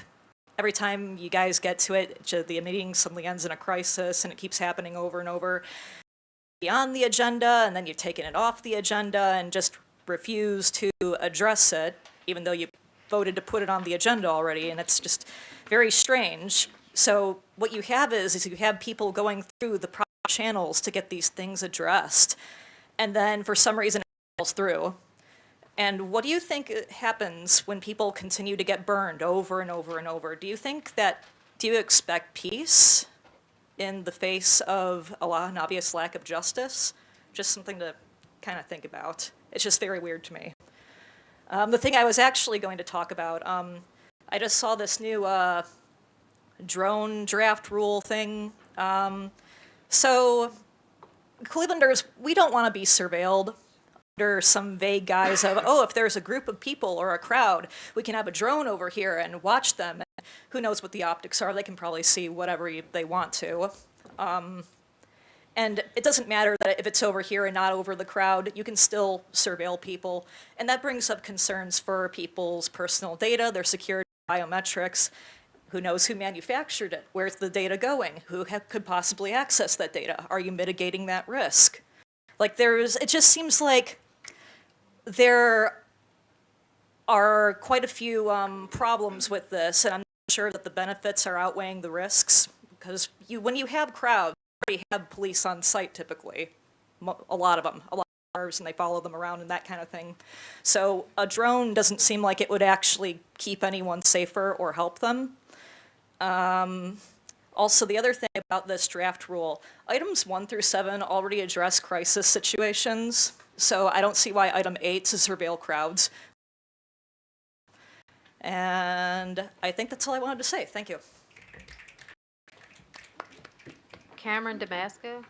Every time you guys get to it, the meeting suddenly ends in a crisis, and it keeps happening over and over. On the agenda, and then you've taken it off the agenda and just refuse to address it, even though you voted to put it on the agenda already, and it's just very strange. So what you have is you have people going through the proper channels to get these things addressed, and then for some reason it falls through. And what do you think happens when people continue to get burned over and over and over? Do you expect peace in the face of an obvious lack of justice? Just something to kind of think about. It's just very weird to me. The thing I was actually going to talk about, I just saw this new drone draft rule thing. So Clevelanders, we don't want to be surveilled under some vague guise of, oh, if there's a group of people or a crowd, we can have a drone over here and watch them. And who knows what the optics are? They can probably see whatever they want to. And it doesn't matter that if it's over here and not over the crowd, you can still surveil people. And that brings up concerns for people's personal data, their security, biometrics. Who knows who manufactured it? Where's the data going? Who could possibly access that data? Are you mitigating that risk? It just seems like there are quite a few problems with this, and I'm not sure that the benefits are outweighing the risks, because when you have crowds, you already have police on site typically, a lot of cars, and they follow them around and that kind of thing. So a drone doesn't seem like it would actually keep anyone safer or help them. Also, the other thing about this draft rule, items 1 through 7 already address crisis situations, so I don't see why item 8 to surveil crowds. And I think that's all I wanted to say. Thank you. Cameron Damasco.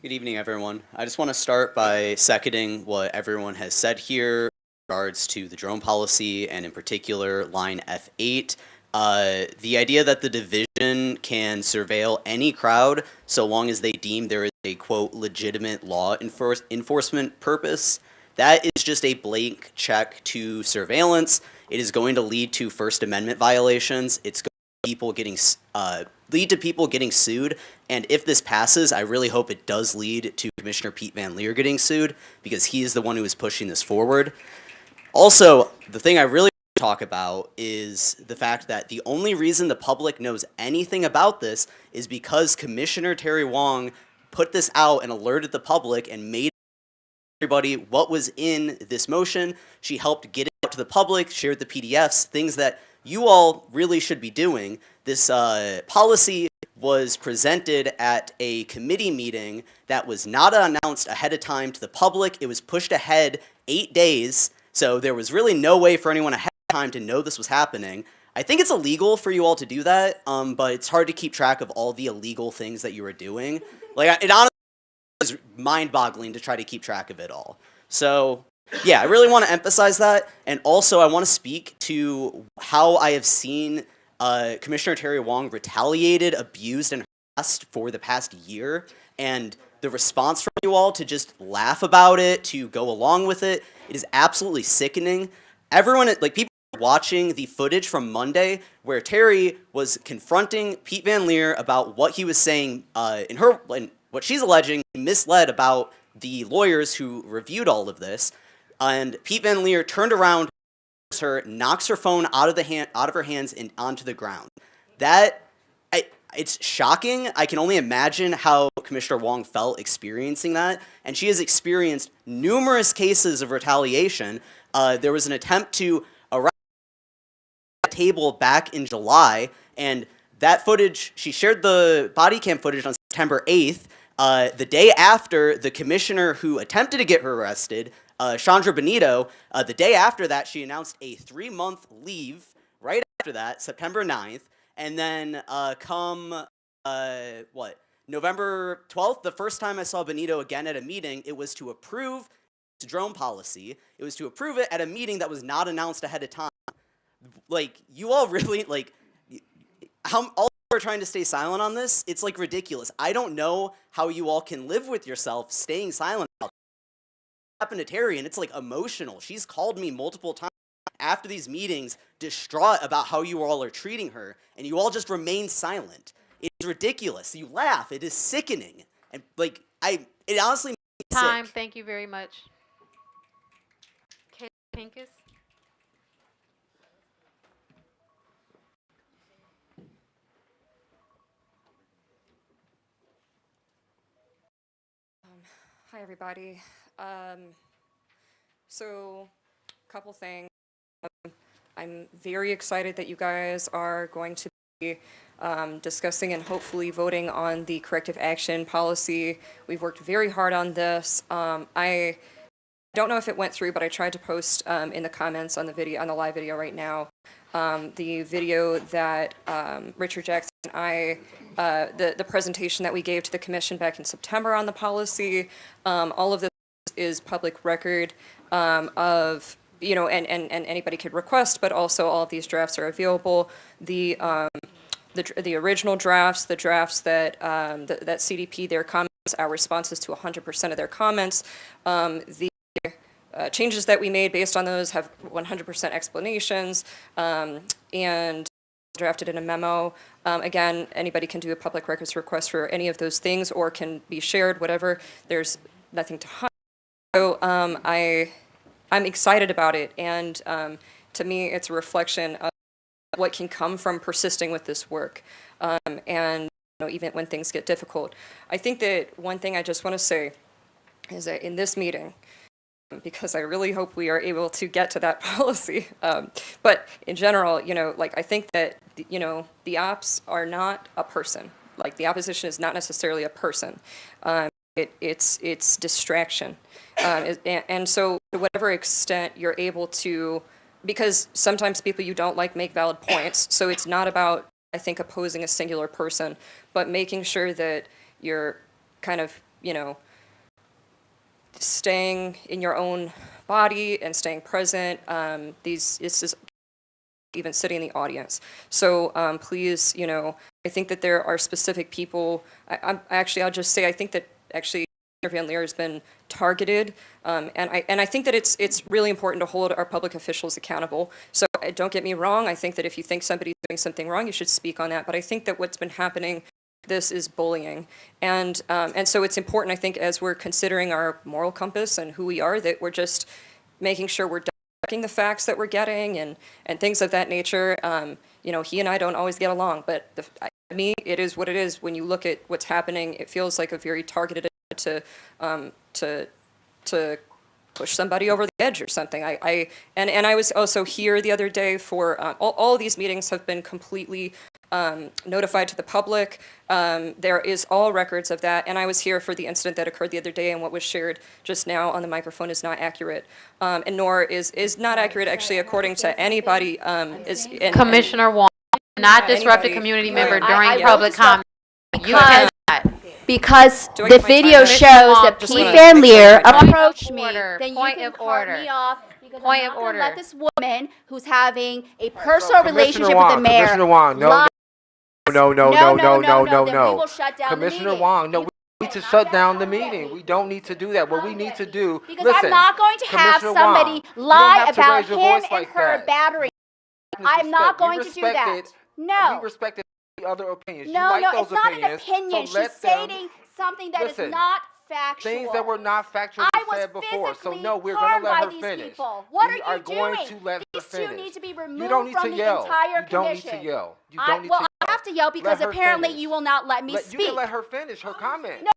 Good evening, everyone. I just want to start by seconding what everyone has said here in regards to the drone policy and in particular line F8. The idea that the division can surveil any crowd so long as they deem there is a, quote, legitimate law enforcement purpose, that is just a blank check to surveillance. It is going to lead to First Amendment violations. It's going to lead to people getting sued. And if this passes, I really hope it does lead to Commissioner Pete Van Leer getting sued because he is the one who is pushing this forward. Also, the thing I really want to talk about is the fact that the only reason the public knows anything about this is because Commissioner Terry Wong put this out and alerted the public and made everybody what was in this motion. She helped get it out to the public, shared the PDFs, things that you all really should be doing. This policy was presented at a committee meeting that was not announced ahead of time to the public. It was pushed ahead 8 days, so there was really no way for anyone ahead of time to know this was happening. I think it's illegal for you all to do that, but it's hard to keep track of all the illegal things that you are doing. Like, it honestly is mind-boggling to try to keep track of it all. So, yeah, I really want to emphasize that, and also I want to speak to how I have seen Commissioner Terry Wong retaliated, abused, and harassed for the past year, and the response from you all to just laugh about it, to go along with it, it is absolutely sickening. Everyone, like, people watching the footage from Monday where Terry was confronting Pete Van Leer about what he was saying in what she's alleging misled about the lawyers who reviewed all of this, and Pete Van Leer turned around her, knocks her phone out of her hands and onto the ground. It's shocking. I can only imagine how Commissioner Wong felt experiencing that, and she has experienced numerous cases of retaliation. There was an attempt to arrest a table back in July, and that footage, she shared the body cam footage on September 8th, the day after the commissioner who attempted to get her arrested, Chandra Benito, the day after that, she announced a 3-month leave. Right after that, September 9th, and then November 12th, the first time I saw Benito again at a meeting, it was to approve the drone policy. It was to approve it at a meeting that was not announced ahead of time. Like, you all really, like, how all are trying to stay silent on this? It's, like, ridiculous. I don't know how you all can live with yourself staying silent about what happened to Terry, and it's, like, emotional. She's called me multiple times after these meetings, distraught about how you all are treating her, and you all just remain silent. It's ridiculous. You laugh. It is sickening. And, like, it honestly makes me Time. sick. Thank you very much. Kate Pincus. Hi, everybody. So, a couple things. I'm very excited that you guys are going to be discussing and hopefully voting on the corrective action policy. We've worked very hard on this. I don't know if it went through, but I tried to post in the comments on the video, on the live video right now, the video that Richard Jackson and the presentation that we gave to the commission back in September on the policy. All of this is public record of, you know, and anybody could request, but also all of these drafts are available. The original drafts, the drafts that that CDP, their comments, our responses to 100% of their comments, the changes that we made based on those have 100% explanations, and drafted in a memo. Again, anybody can do a public records request for any of those things or can be shared, whatever. There's nothing to hide. So I'm excited about it, and to me, it's a reflection of what can come from persisting with this work, and you know, even when things get difficult. I think that one thing I just want to say is that in this meeting, because I really hope we are able to get to that policy, but in general, you know, like I think that you know the ops are not a person. Like the opposition is not necessarily a person. it's distraction. And so to whatever extent you're able to, because sometimes people you don't like make valid points, so it's not about, I think, opposing a singular person, but making sure that you're kind of, staying in your own body and staying present. This is even sitting in the audience. So please, I think that there are specific people. I'll just say I think that actually Van Leer has been targeted, and I think that it's really important to hold our public officials accountable. So don't get me wrong. I think that if you think somebody's doing something wrong, you should speak on that. But I think that what's been happening, this is bullying, and so it's important, I think, as we're considering our moral compass and who we are, that we're just making sure we're checking the facts that we're getting and things of that nature. He and I don't always get along, but to me, it is what it is. When you look at what's happening, it feels like a very targeted to push somebody over the edge or something. I was also here the other day for all of these meetings have been completely notified to the public. There is all records of that, and I was here for the incident that occurred the other day, and what was shared just now on the microphone is not accurate, and nor is not accurate actually according to anybody. Commissioner Wong, not disrupt a anybody- community member I during will public comment. You Because- cannot. Because Do I the get my video time? shows that Just Pete wanna Van make sure Leer my time- approached me, Order. then you Point can of cut order. me off because Point I'm of not going to let order. this woman who's having a personal relationship with the mayor Commissioner Wong, no, lie. no, Then we will shut down the Commissioner meeting. Wong, no, we need to shut down the meeting. We don't need to do that. What we need to do, Because listen, I'm not going to have Commissioner somebody Wong, you don't lie have to about raise your him voice and like her that. battering. I'm not going to do that. No. We respected the other opinions. No, you like those it's not an opinions, opinion. So let She's them, stating something that is listen, not factual. things that were not factual I were was said before. So physically no, we're harmed gonna let by her these finish. people. What We are you going doing? to let her These two finish. need to be You don't removed need from to the yell. entire You don't need commission. to yell. You don't need Well, to I yell. have to yell because Let her apparently finish. you will not let me You speak. can let her finish her comment. No,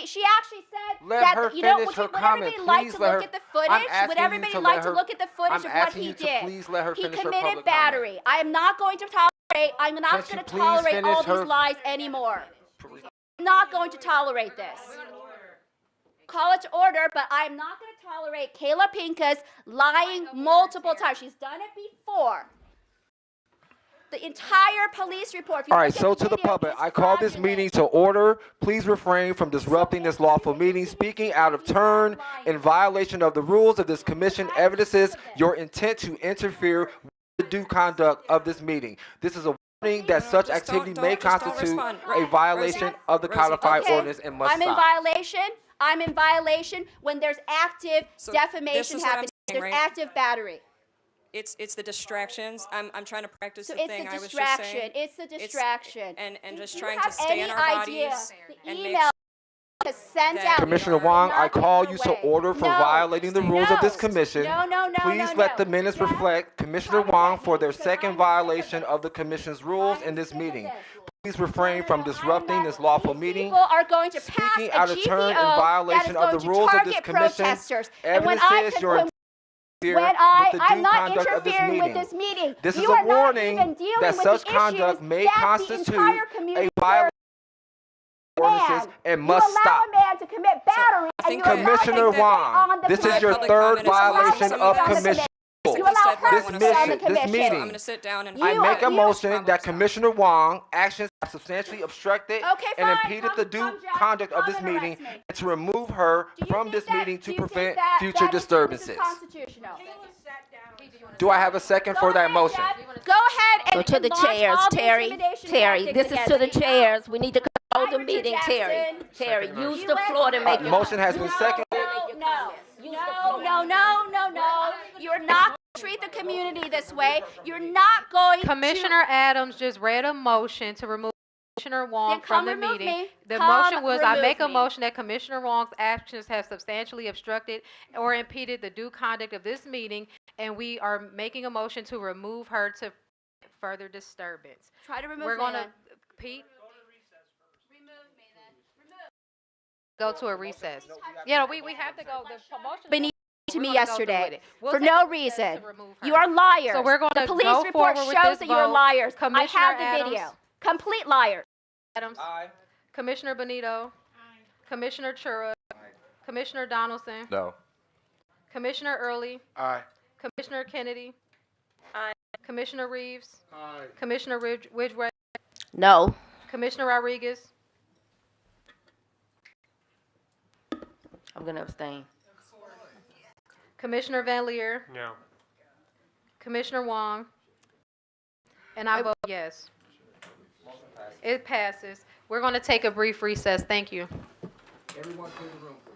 she actually said Let that, her would finish her would comment. everybody like Please to let look her- at the I'm footage? asking Would you everybody to like let to her- look at the footage I'm of what asking he you to did? please let her He finish her committed public comment. battery. I am not going to tolerate, I'm not Can she going to please tolerate finish all her- these lies anymore. I'm not going to tolerate this. Call it to order, but I'm not going to tolerate Kayla Pincus lying multiple times. She's done it before. The entire police report. If you All right, look at so to the video, public, is I call this fraudulent. meeting to order. Please refrain from disrupting this lawful meeting, speaking out of turn, in violation of the rules of this commission. Evidences your intent to interfere with the due conduct of this meeting. This is a warning that such just don't- activity may just don't constitute respond. a violation Rosie, of the Rosie, codified Okay, ordinance and must I'm in stop. violation. I'm in violation when there's active So this defamation is what I'm happening. saying, There's right? active battery. It's the distractions. I'm trying to practice So the it's thing the I was just distraction. saying. It's the distraction. And just Do you trying have to stay in any our idea bodies the and make email was sent that out? Commissioner we are Wong, not I call taken you to away. order for No. violating the rules of this No. commission. No, Please no, let the no. minutes Yes. reflect Commissioner Try to Wong get for me, their because second I'm sick of violation this. of the commission's rules I'm in this sick of meeting. this. Please refrain from I am disrupting not- this lawful these meeting. People are going to pass Speaking a out of turn in GPO that violation is of going the to rules of this target commission. protesters. And when Evidences your intent to interfere with the I'm due not conduct of this interfering with meeting. this meeting. This is You a are not warning even dealing that with such the conduct issues may that constitute the entire a community violation of man. ordinances and You must allow stop. a man to commit battery, and think you that- allow him to Commissioner stay Wong, on the this is your commission. third comment is allowed. violation Some of of us- commission. You allow said what I her wanna to stay on say. the This commission. meeting. I'm gonna sit down and You I make a are- motion that Commissioner Wong actions have substantially obstructed Okay, and fine. impeded the due Come, Jack. conduct of Come this and meeting, arrest me. and to remove her Do you from think this that- meeting do to you think prevent that future this is disturbances. constitutional? Do I have a second for that motion? Go ahead and So to the launch chairs, all the Terry, intimidation Terry, tactics this is against to the me. chairs. We need to control the Richard meeting, Terry. Jackson. Terry, Second use You the let- floor to make your Motion has been seconded. No. You're not going to treat the community this way. You're not going Commissioner Adams just read a motion to remove Commissioner Wong Then from come the remove meeting. me. The Come motion was, I make a remove me. motion that Commissioner Wong's actions have substantially obstructed or impeded the due conduct of this meeting, and we are making a motion to remove her to further disturbance. Try to remove We're me gonna, then. Pete? Go to a recess. Yeah, we have to go, the motion. Beneath to me We're gonna go through with yesterday it. We'll for take no a recess reason. to remove You her. are liars. So we're gonna The police go report forward with shows this that you're vote. liars. Commissioner I have the Adams. video. Complete liars. Adams. Commissioner Benito. Commissioner Chura. Commissioner Donaldson. No. Commissioner Early. Aye. Commissioner Kennedy. Aye. Commissioner Reeves. Aye. Commissioner Ridgway. No. Commissioner Rodriguez. I'm gonna abstain. Commissioner Van Leer. No. Commissioner Wong. And I vote yes. It passes. We're going to take a brief recess. Thank you. Everyone clear the room, please.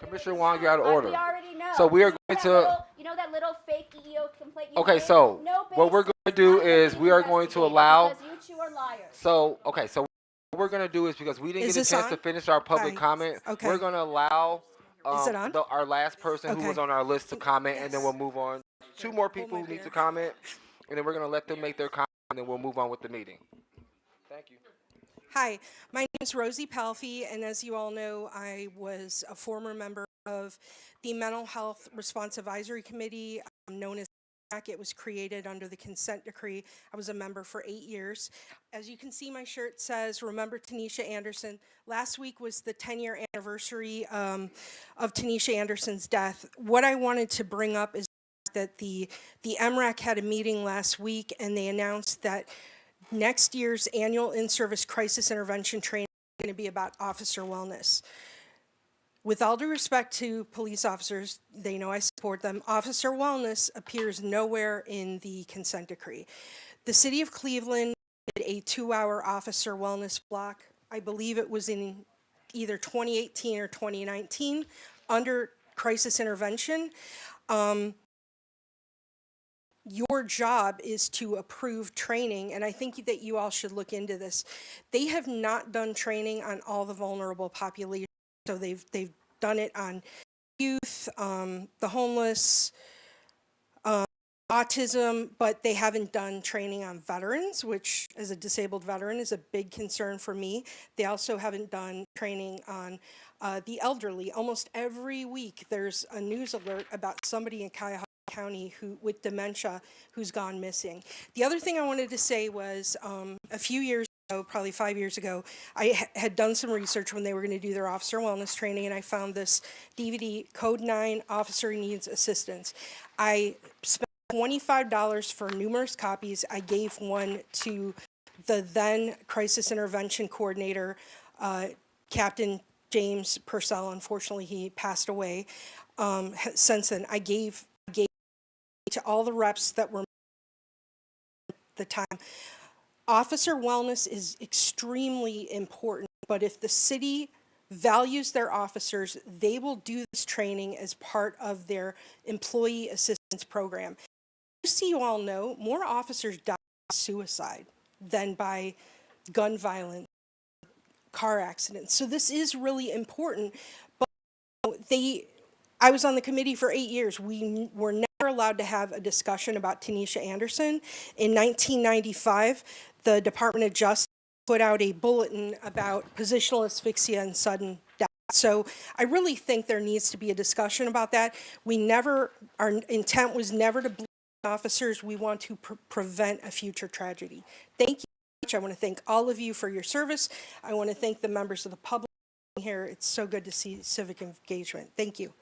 Commissioner Wong, you're out of order. We already know. So we are You know going that to. little- you know that little fake EEO complaint you Okay, made? so No what we're basis, going to do not is even we are going to investigated, allow. because you two are liars. So okay, so what we're going to do is because we didn't Is get a this chance on? to finish our public Hi. comment, Okay. we're going to allow Is it on? our last person who was Okay. on our list to comment, and then Yes. we'll move on. Two more people my who need beer. to comment, and then we're going to let them make their comment, and then we'll move on with the meeting. Thank you. Hi, my name is Rosie Palfy, and as you all know, I was a former member of the Mental Health Response Advisory Committee, known as MAC. It was created under the consent decree. I was a member for 8 years. As you can see, my shirt says, "Remember Tanisha Anderson." Last week was the 10-year anniversary of Tanisha Anderson's death. What I wanted to bring up is that the MRAC had a meeting last week, and they announced that next year's annual in-service crisis intervention training is going to be about officer wellness. With all due respect to police officers, they know I support them, officer wellness appears nowhere in the consent decree. The city of Cleveland did a 2-hour officer wellness block. I believe it was in either 2018 or 2019 under crisis intervention. Your job is to approve training, and I think that you all should look into this. They have not done training on all the vulnerable populations, so they've done it on youth, the homeless, autism, but they haven't done training on veterans, which as a disabled veteran is a big concern for me. They also haven't done training on the elderly. Almost every week there's a news alert about somebody in Cuyahoga County with dementia who's gone missing. The other thing I wanted to say was a few years ago, probably 5 years ago, I had done some research when they were going to do their officer wellness training, and I found this DVD, Code 9 Officer Needs Assistance. I spent $25 for numerous copies. I gave one to the then crisis intervention coordinator, Captain James Purcell. Unfortunately, he passed away. Since then, I gave to all the reps that were at the time. Officer wellness is extremely important, but if the city values their officers, they will do this training as part of their employee assistance program. Just so you all know, more officers die by suicide than by gun violence, car accidents. So this is really important, but I was on the committee for 8 years. We were never allowed to have a discussion about Tanisha Anderson. In 1995, the Department of Justice put out a bulletin about positional asphyxia and sudden death. So I really think there needs to be a discussion about that. Our intent was never to blame officers. We want to prevent a future tragedy. Thank you very much. I want to thank all of you for your service. I want to thank the members of the public here. It's so good to see civic engagement. Thank you.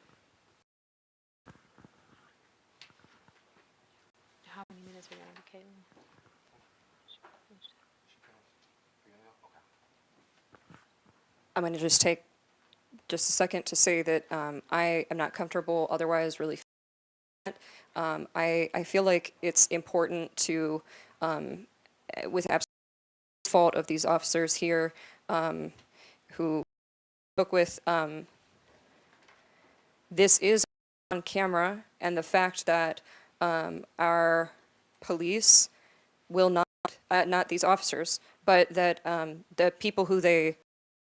How many minutes are going to be, Caitlin? I'm going to just take just a second to say that I am not comfortable otherwise really. I feel like it's important to, with absolute fault of these officers here who spoke with, this is on camera, and the fact that our police will not these officers, but that the people who they,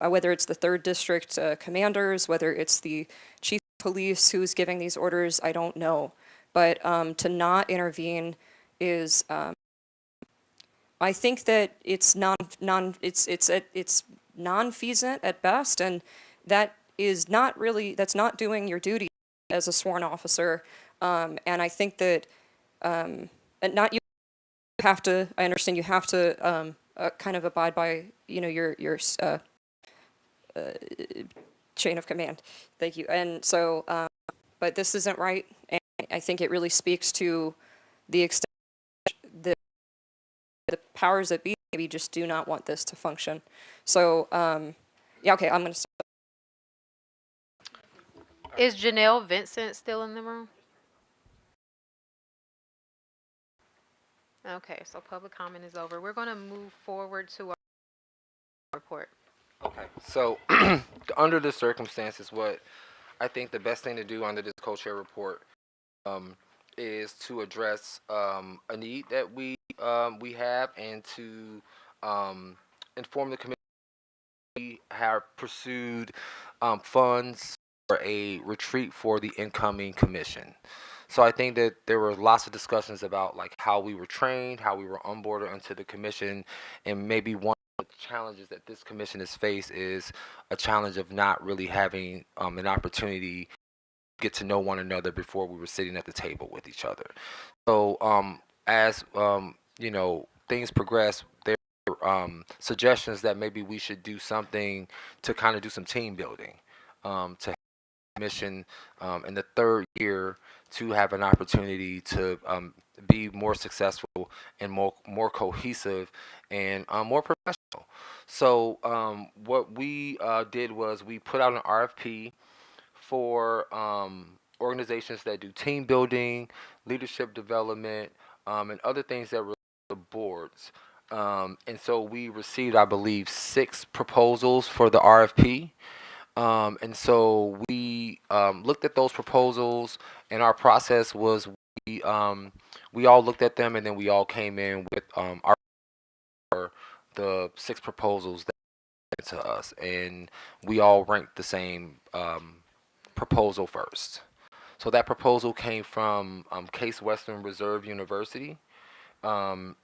whether it's the 3rd District commanders, whether it's the chief of police who's giving these orders, I don't know. But to not intervene is, I think that it's it's non-feasant at best, and that is not really, that's not doing your duty as a sworn officer. And I think that, and not you have to, I understand you have to kind of abide by, you know, your chain of command. Thank you. And so, but this isn't right. And I think it really speaks to the extent that the powers that be maybe just do not want this to function. So, yeah, okay, I'm going to stop. Is Janelle Vincent still in the room? Okay, so public comment is over. We're going to move forward to our report. Okay, so under the circumstances, what I think the best thing to do under this co-chair report is to address a need that we have, and to inform the committee we have pursued funds for a retreat for the incoming commission. So I think that there were lots of discussions about like how we were trained, how we were onboarded into the commission, and maybe one of the challenges that this commission has faced is a challenge of not really having an opportunity to get to know one another before we were sitting at the table with each other. So as things progress, there are suggestions that maybe we should do something to kind of do some team building, to mission in the third year to have an opportunity to be more successful and more cohesive and more professional. So what we did was we put out an RFP for organizations that do team building, leadership development, and other things that relate to boards. And so we received, I believe, 6 proposals for the RFP. And so we looked at those proposals, and our process was we all looked at them, and then we all came in with the 6 proposals that were to us, and we all ranked the same proposal first. So that proposal came from Case Western Reserve University.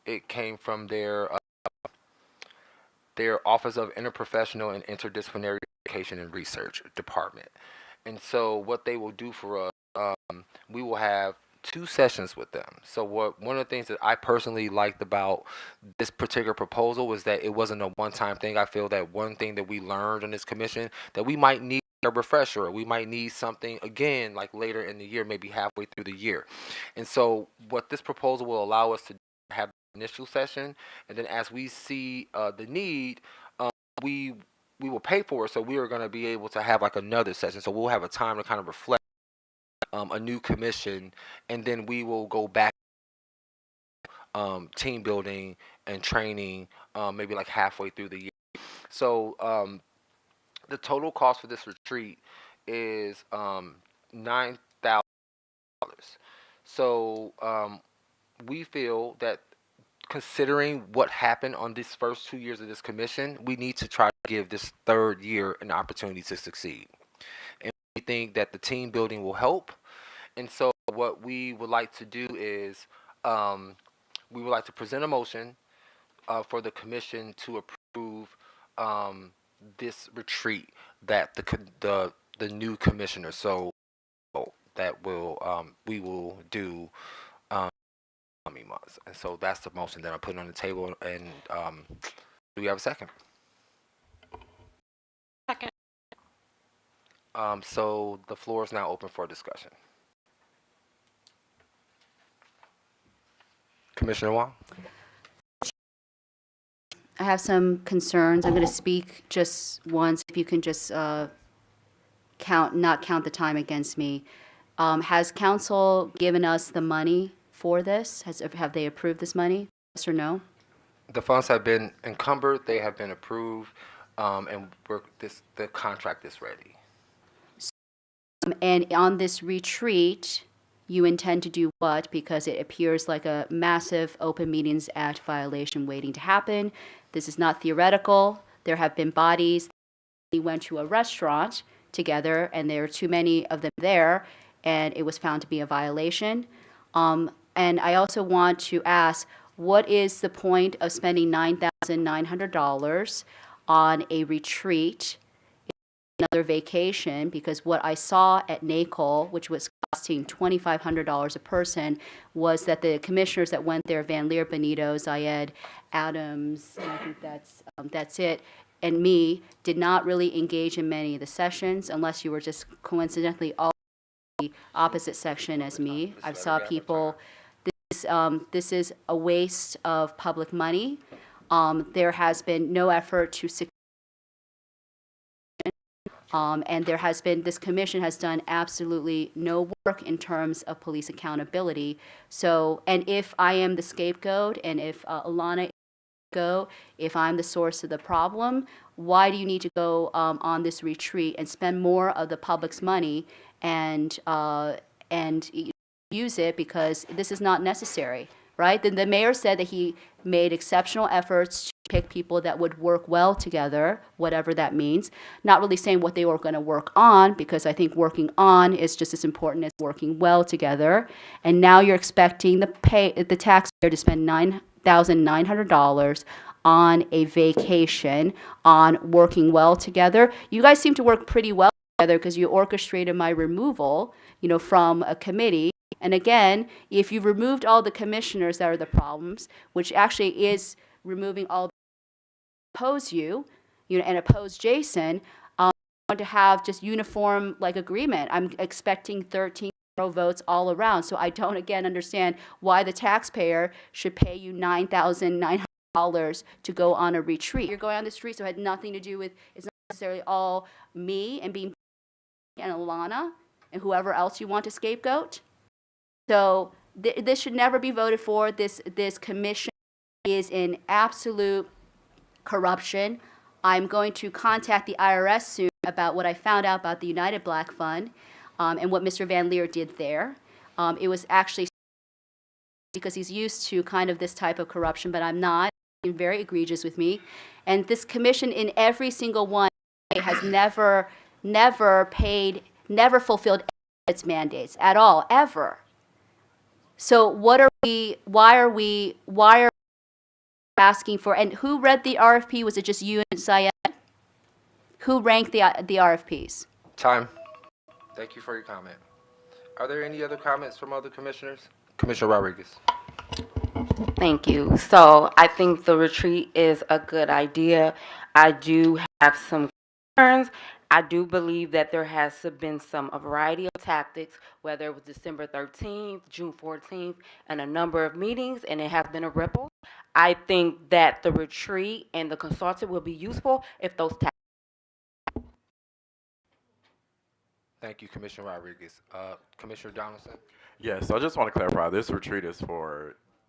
It came from their Office of Interprofessional and Interdisciplinary Education and Research Department. And so what they will do for us, we will have 2 sessions with them. So one of the things that I personally liked about this particular proposal was that it wasn't a one-time thing. I feel that one thing that we learned in this commission that we might need a refresher, or we might need something again like later in the year, maybe halfway through the year. And so what this proposal will allow us to have initial session, and then as we see the need, we we will pay for it. So we are going to be able to have like another session. So we'll have a time to kind of reflect a new commission, and then we will go back team building and training maybe like halfway through the year. So the total cost for this retreat is $9,000. So we feel that considering what happened on these first 2 years of this commission, we need to try to give this third year an opportunity to succeed. And we think that the team building will help. And so what we would like to do is we would like to present a motion for the commission to approve this retreat that the new commissioner that will we will do coming months. And so that's the motion that I'm putting on the table. And do we have a second? Second. So the floor is now open for discussion. Commissioner Wong? I have some concerns. I'm going to speak just once. If you can just not count the time against me. Has council given us the money for this? Have they approved this money? Yes or no? The funds have been encumbered. They have been approved, and the contract is ready. And on this retreat, you intend to do what? Because it appears like a massive Open Meetings Act violation waiting to happen. This is not theoretical. There have been bodies that went to a restaurant together, and there are too many of them there, and it was found to be a violation. And I also want to ask, what is the point of spending $9,900 on a retreat, another vacation? Because what I saw at NACOL, which was costing $2,500 a person, was that the commissioners that went there, Van Leer, Benito, Zayed, Adams, and I think that's it, and me, did not really engage in many of the sessions, unless you were just coincidentally all the opposite section as me. I saw people. This is a waste of public money. There has been no effort to secure, and this commission has done absolutely no work in terms of police accountability. So, and if I am the scapegoat, and if Alana if I'm the source of the problem, why do you need to go on this retreat and spend more of the public's money and use it because this is not necessary, right? Then the mayor said that he made exceptional efforts to pick people that would work well together, whatever that means. Not really saying what they were going to work on, because I think working on is just as important as working well together. And now you're expecting the taxpayer to spend $9,900 on a vacation, on working well together. You guys seem to work pretty well together because you orchestrated my removal, from a committee. And again, if you removed all the commissioners that are the problems, which actually is removing all oppose you, and oppose Jason, want to have just uniform agreement. I'm expecting 13 votes all around. So I don't again understand why the taxpayer should pay you $9,900 to go on a retreat. You're going on this retreat, so it had nothing to do with. It's not necessarily all me and being and Alana and whoever else you want to scapegoat. So this should never be voted for. This commission is in absolute corruption. I'm going to contact the IRS soon about what I found out about the United Black Fund and what Mr. Van Leer did there. It was actually because he's used to kind of this type of corruption, but I'm not. He's very egregious with me. And this commission in every single one has never fulfilled its mandates at all, ever. So why are we asking for, and who read the RFP? Was it just you and Syed? Who ranked the RFPs? Time. Thank you for your comment. Are there any other comments from other commissioners? Commissioner Rodriguez. Thank you. So I think the retreat is a good idea. I do have some concerns. I do believe that there has been a variety of tactics, whether it was December 13th, June 14th, and a number of meetings, and it has been a ripple. I think that the retreat and the consultant will be useful if those tactics. Thank you, Commissioner Rodriguez. Commissioner Donaldson? Yes, so I just want to clarify, this retreat is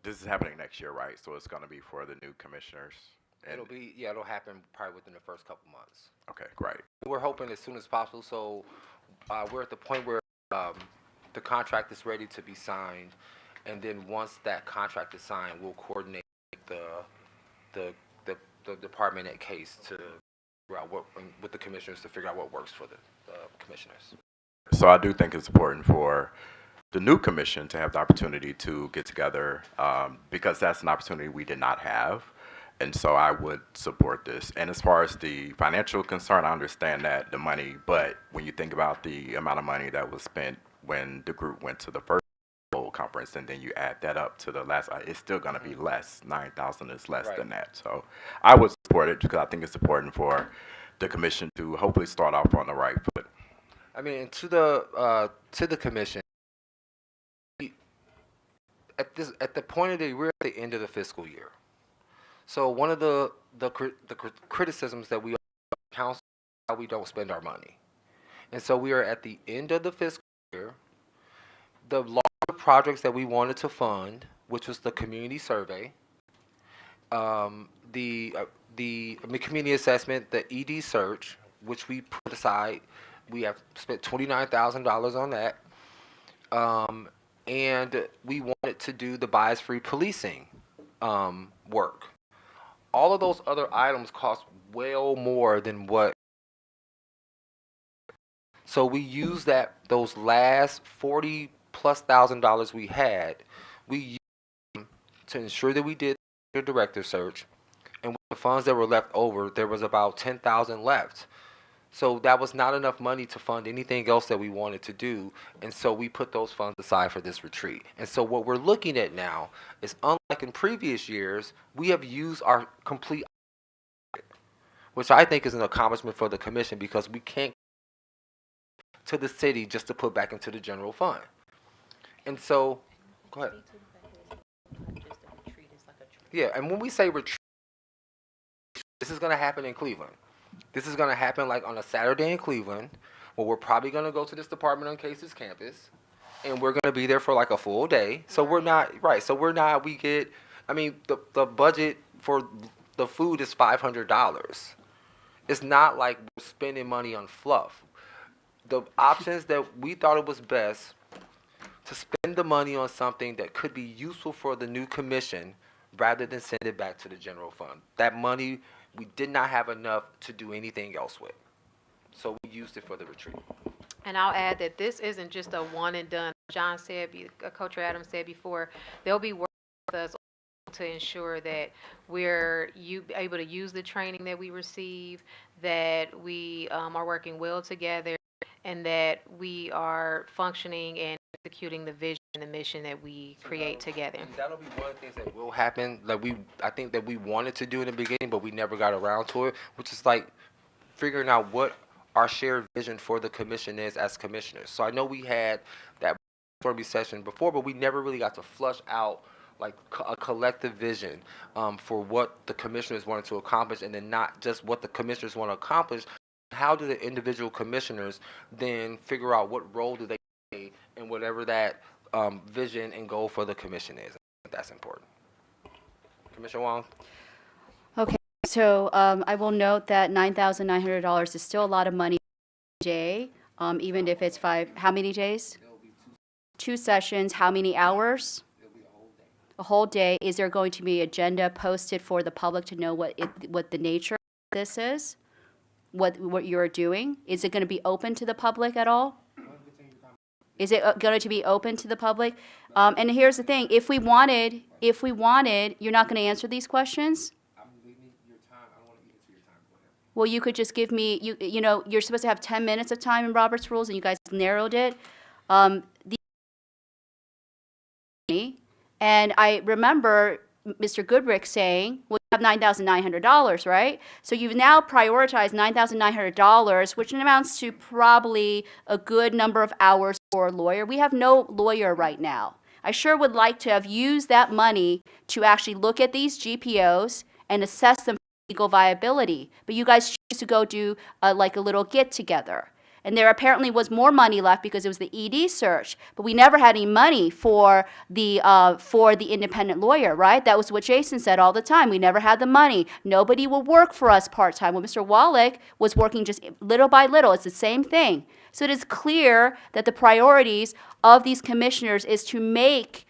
this is happening next year, right? So it's going to be for the new commissioners? It'll happen probably within the first couple months. Okay, great. We're hoping as soon as possible, so we're at the point where the contract is ready to be signed, and then once that contract is signed, we'll coordinate the department at case to figure out with the commissioners to figure out what works for the commissioners. So I do think it's important for the new commission to have the opportunity to get together because that's an opportunity we did not have. And so I would support this. And as far as the financial concern, I understand that, the money, but when you think about the amount of money that was spent when the group went to the first conference and then you add that up to the last, it's still going to be less. 9,000 is less than that. So I would support it because I think it's important for the commission to hopefully start off on the right foot. I mean, to the commission, at the point of we're at the end of the fiscal year. So one of the criticisms that we council is how we don't spend our money, and so we are at the end of the fiscal year. The larger projects that we wanted to fund, which was the community survey, the community assessment, the ED search, which we put aside, we have spent $29,000 on that, and we wanted to do the bias-free policing work. All of those other items cost well more than what. So we used those last $40,000+ we had. We used them to ensure that we did the director search, and with the funds that were left over, there was about $10,000 left. So that was not enough money to fund anything else that we wanted to do, and so we put those funds aside for this retreat. And so what we're looking at now is, unlike in previous years, we have used our complete, which I think is an accomplishment for the commission because we can't to the city just to put back into the general fund. And so, go ahead. Yeah, and when we say retreat, this is going to happen in Cleveland. This is going to happen like on a Saturday in Cleveland, where we're probably going to go to this Department on Cases campus, and we're going to be there for like a full day. So we're not, right, so we're not, we get, I mean, the budget for the food is $500. It's not like we're spending money on fluff. The options that we thought it was best to spend the money on something that could be useful for the new commission rather than send it back to the general fund. That money, we did not have enough to do anything else with. So we used it for the retreat. And I'll add that this isn't just a one and done. John said, Coach Adams said before, they'll be working with us to ensure that we're able to use the training that we receive, that we are working well together, and that we are functioning and executing the vision and the mission that we create together. And that'll be one of the things that will happen. Like I think that we wanted to do in the beginning, but we never got around to it, which is like figuring out what our shared vision for the commission is as commissioners. So I know we had that brainstorming session before, but we never really got to flush out like a collective vision for what the commissioners wanted to accomplish, and then not just what the commissioners want to accomplish. How do the individual commissioners then figure out what role do they play in whatever that vision and goal for the commission is? I think that's important. Commissioner Wong? Okay, so I will note that $9,900 is still a lot of money a day, even if it's how many days? Two sessions, how many hours? A whole day. Is there going to be an agenda posted for the public to know what the nature of this is? What you're doing? Is it going to be open to the public at all? Is it going to be open to the public? And here's the thing: if we wanted, you're not going to answer these questions. Well, you could just give me, you're supposed to have 10 minutes of time in Robert's Rules, and you guys narrowed it. And I remember Mr. Goodrick saying, well, you have $9,900, right? So you've now prioritized $9,900, which amounts to probably a good number of hours for a lawyer. We have no lawyer right now. I sure would like to have used that money to actually look at these GPOs and assess them for legal viability. But you guys choose to go do like a little get-together. And there apparently was more money left because it was the ED search, but we never had any money for the independent lawyer, right? That was what Jason said all the time. We never had the money. Nobody will work for us part-time. Well, Mr. Wallach was working just little by little. It's the same thing. So it is clear that the priorities of these commissioners is to make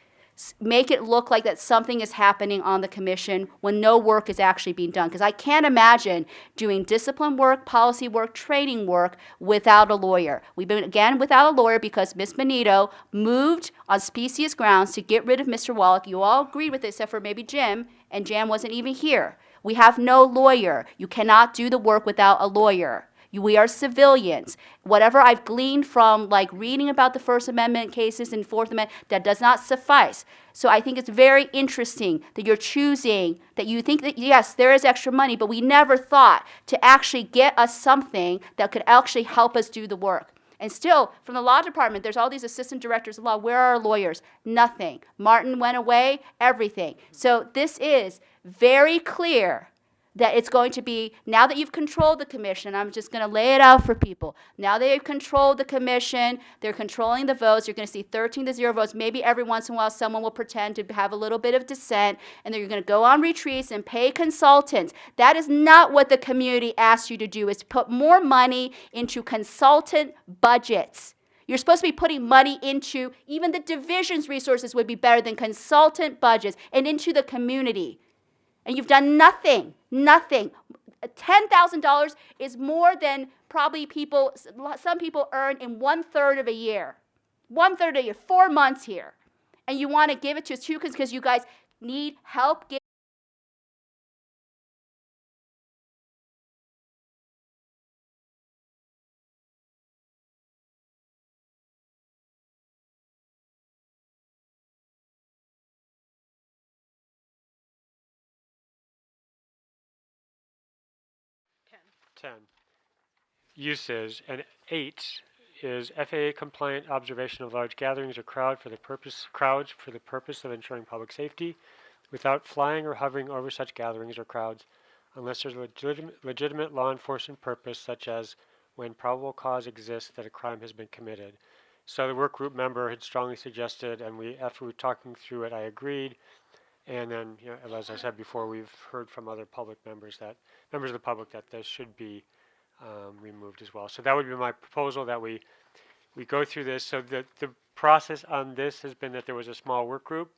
it look like that something is happening on the commission when no work is actually being done. Because I can't imagine doing discipline work, policy work, training work without a lawyer. We've been, again, without a lawyer because Ms. Benito moved on specious grounds to get rid of Mr. Wallach. You all agreed with it except for maybe Jim, and Jan wasn't even here. We have no lawyer. You cannot do the work without a lawyer. We are civilians. Whatever I've gleaned from like reading about the First Amendment cases and Fourth Amendment, that does not suffice. So I think it's very interesting that you're choosing, that you think that yes, there is extra money, but we never thought to actually get us something that could actually help us do the work. And still, from the law department, there's all these assistant directors of law. Where are our lawyers? Nothing. Martin went away, everything. So this is very clear that it's going to be, now that you've controlled the commission, I'm just going to lay it out for people. Now they've controlled the commission, they're controlling the votes, you're going to see 13-0 votes. Maybe every once in a while someone will pretend to have a little bit of dissent, and then you're going to go on retreats and pay consultants. That is not what the community asked you to do, is to put more money into consultant budgets. You're supposed to be putting money into, even the division's resources would be better than consultant budgets, and into the community. And you've done nothing, nothing. $10,000 is more than probably some people earn in 1/3 of a year. 1/3 of a year, 4 months here. And you want to give it to us too because you guys need help. Uses, and 8 is FAA compliant observation of large gatherings or crowds for the purpose of ensuring public safety without flying or hovering over such gatherings or crowds unless there's a legitimate law enforcement purpose, such as when probable cause exists that a crime has been committed. So the work group member had strongly suggested, and after we were talking through it, I agreed, And then, as I said before, we've heard from other members of the public that this should be removed as well. So that would be my proposal, that we go through this. So the process on this has been that there was a small work group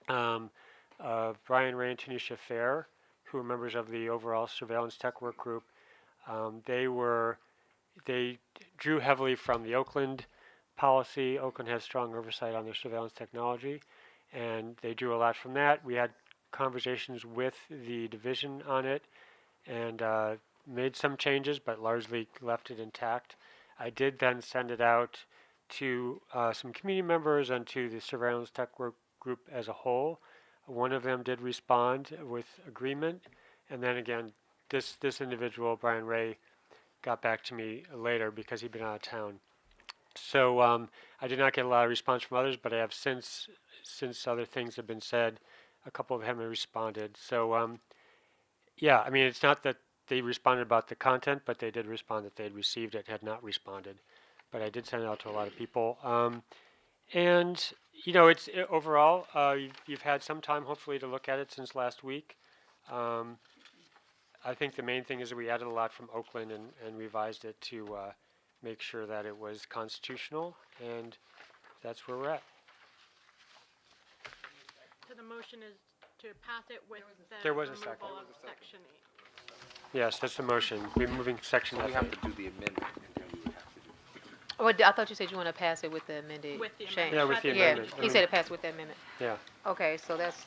of Brian Ray and Tanisha Fair, who are members of the overall surveillance tech work group. They drew heavily from the Oakland policy. Oakland has strong oversight on their surveillance technology, and they drew a lot from that. We had conversations with the division on it, and made some changes, but largely left it intact. I did then send it out to some community members and to the surveillance tech work group as a whole. One of them did respond with agreement, and then again, this individual, Brian Ray, got back to me later because he'd been out of town. So I did not get a lot of response from others, but I have since other things have been said, a couple of them have responded. So yeah, I mean, it's not that they responded about the content, but they did respond that they had received it, had not responded. But I did send it out to a lot of people. And it's overall, you've had some time, hopefully, to look at it since last week. I think the main thing is that we added a lot from Oakland and revised it to make sure that it was constitutional, and that's where we're at. So the motion is to pass it with the There was a removal second. of section 8. Yes, that's the motion, removing section We F8. have to do the amendment, and then we would have to do. Well, I thought you said you want to pass it with the amended With the change. Yeah, with the Yeah, amendment. he said it passed with the amendment. Yeah. Okay, so that's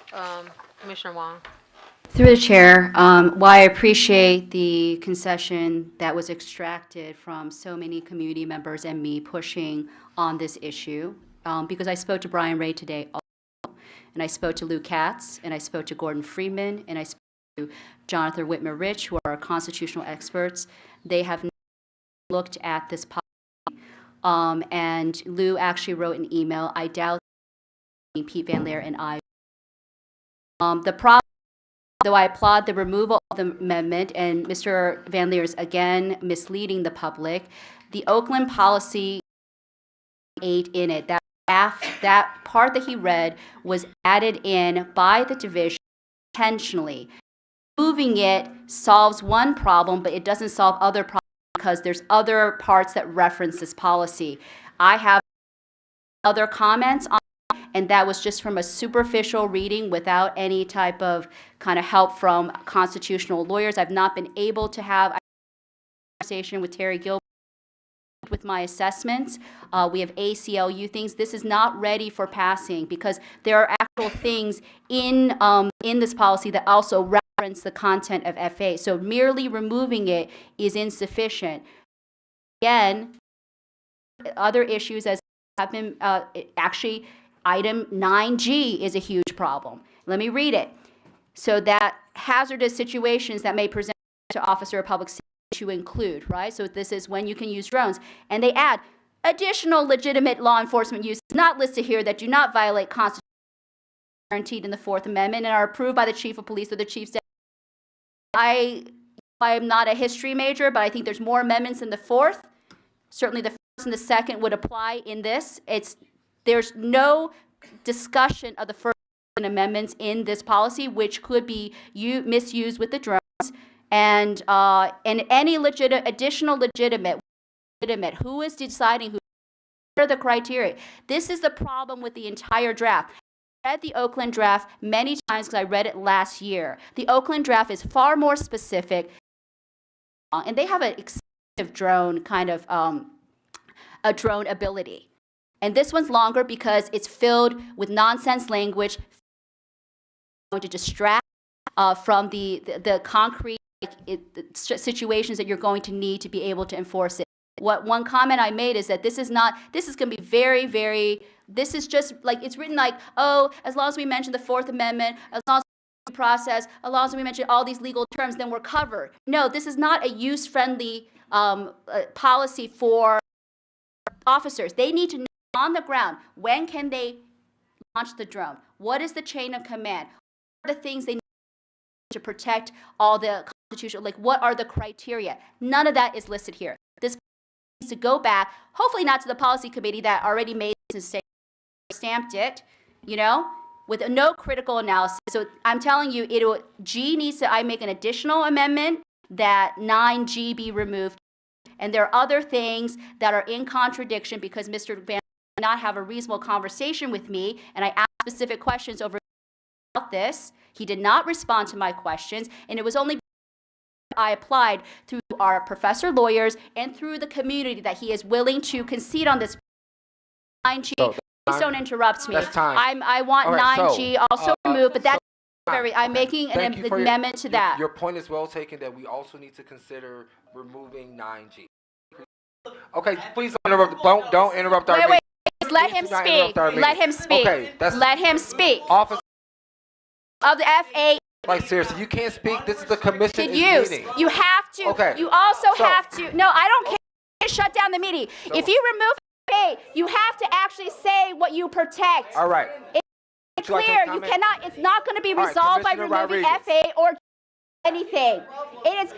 Commissioner Wong. Through the chair, while I appreciate the concession that was extracted from so many community members and me pushing on this issue, because I spoke to Brian Ray today, and I spoke to Lou Katz, and I spoke to Gordon Freeman, and I spoke to Jonathan Whitmer-Rich, who are constitutional experts. They have looked at this policy, and Lou actually wrote an email. I doubt Pete Van Leer and I. The problem, though I applaud the removal of the amendment, and Mr. Van Leer is again misleading the public, the Oakland policy 8 in it, that part that he read was added in by the division intentionally. Moving it solves one problem, but it doesn't solve other problems because there's other parts that reference this policy. I have other comments on, and that was just from a superficial reading without any type of kind of help from constitutional lawyers. I've not been able to have a conversation with Terry Gilbert with my assessments. We have ACLU things. This is not ready for passing because there are actual things in this policy that also reference the content of FA. So merely removing it is insufficient. Again, other issues as have been actually item 9G is a huge problem. Let me read it. So that hazardous situations that may present to officer of public safety to include, right? So this is when you can use drones. And they add additional legitimate law enforcement uses not listed here that do not violate constitutional guaranteed in the Fourth Amendment and are approved by the chief of police or the chief's deputy. I am not a history major, but I think there's more amendments in the Fourth. Certainly the first and the second would apply in this. There's no discussion of the First Amendments in this policy, which could be misused with the drones. And any additional legitimate, who is deciding what are the criteria? This is the problem with the entire draft. I read the Oakland draft many times because I read it last year. The Oakland draft is far more specific, and they have an extensive drone kind of a drone ability. And this one's longer because it's filled with nonsense language to distract from the concrete situations that you're going to need to be able to enforce it. One comment I made is that this is going to be very, very, this is just like, it's written like, oh, as long as we mention the Fourth Amendment, as long as we process, as long as we mention all these legal terms, then we're covered. No, this is not a use-friendly policy for officers. They need to know on the ground, when can they launch the drone? What is the chain of command? What are the things they need to protect all the constitutional, like what are the criteria? None of that is listed here. This needs to go back, hopefully not to the policy committee that already made this and stamped it, with no critical analysis. So I'm telling you, G needs to, I make an additional amendment that 9G be removed. And there are other things that are in contradiction because Mr. Van did not have a reasonable conversation with me, and I asked specific questions about this. He did not respond to my questions, and it was only I applied through our professor lawyers and through the community that he is willing to concede on this 9G. Please don't interrupt me. That's time. I want All right, 9G also removed, but that's I'm Okay. making Thank an you for your- amendment to that. Your point is well taken that we also need to consider removing 9G. Okay, please don't interrupt. Don't interrupt our Wait, meeting. wait, let him do not speak. interrupt our Let meeting. him speak. Okay, that's Let him speak. officer. Of the FA. Like seriously, you can't speak. This is the commission To is use. meeting. You have to. Okay. You also So- have to. No, I don't care. Shut down the meeting. So- If you remove FA, you have to actually say what you protect. All right. It's Would you like to clear. You comment? cannot. It's not going to be All right, resolved by Commissioner removing Rodriguez. FA or anything. It is.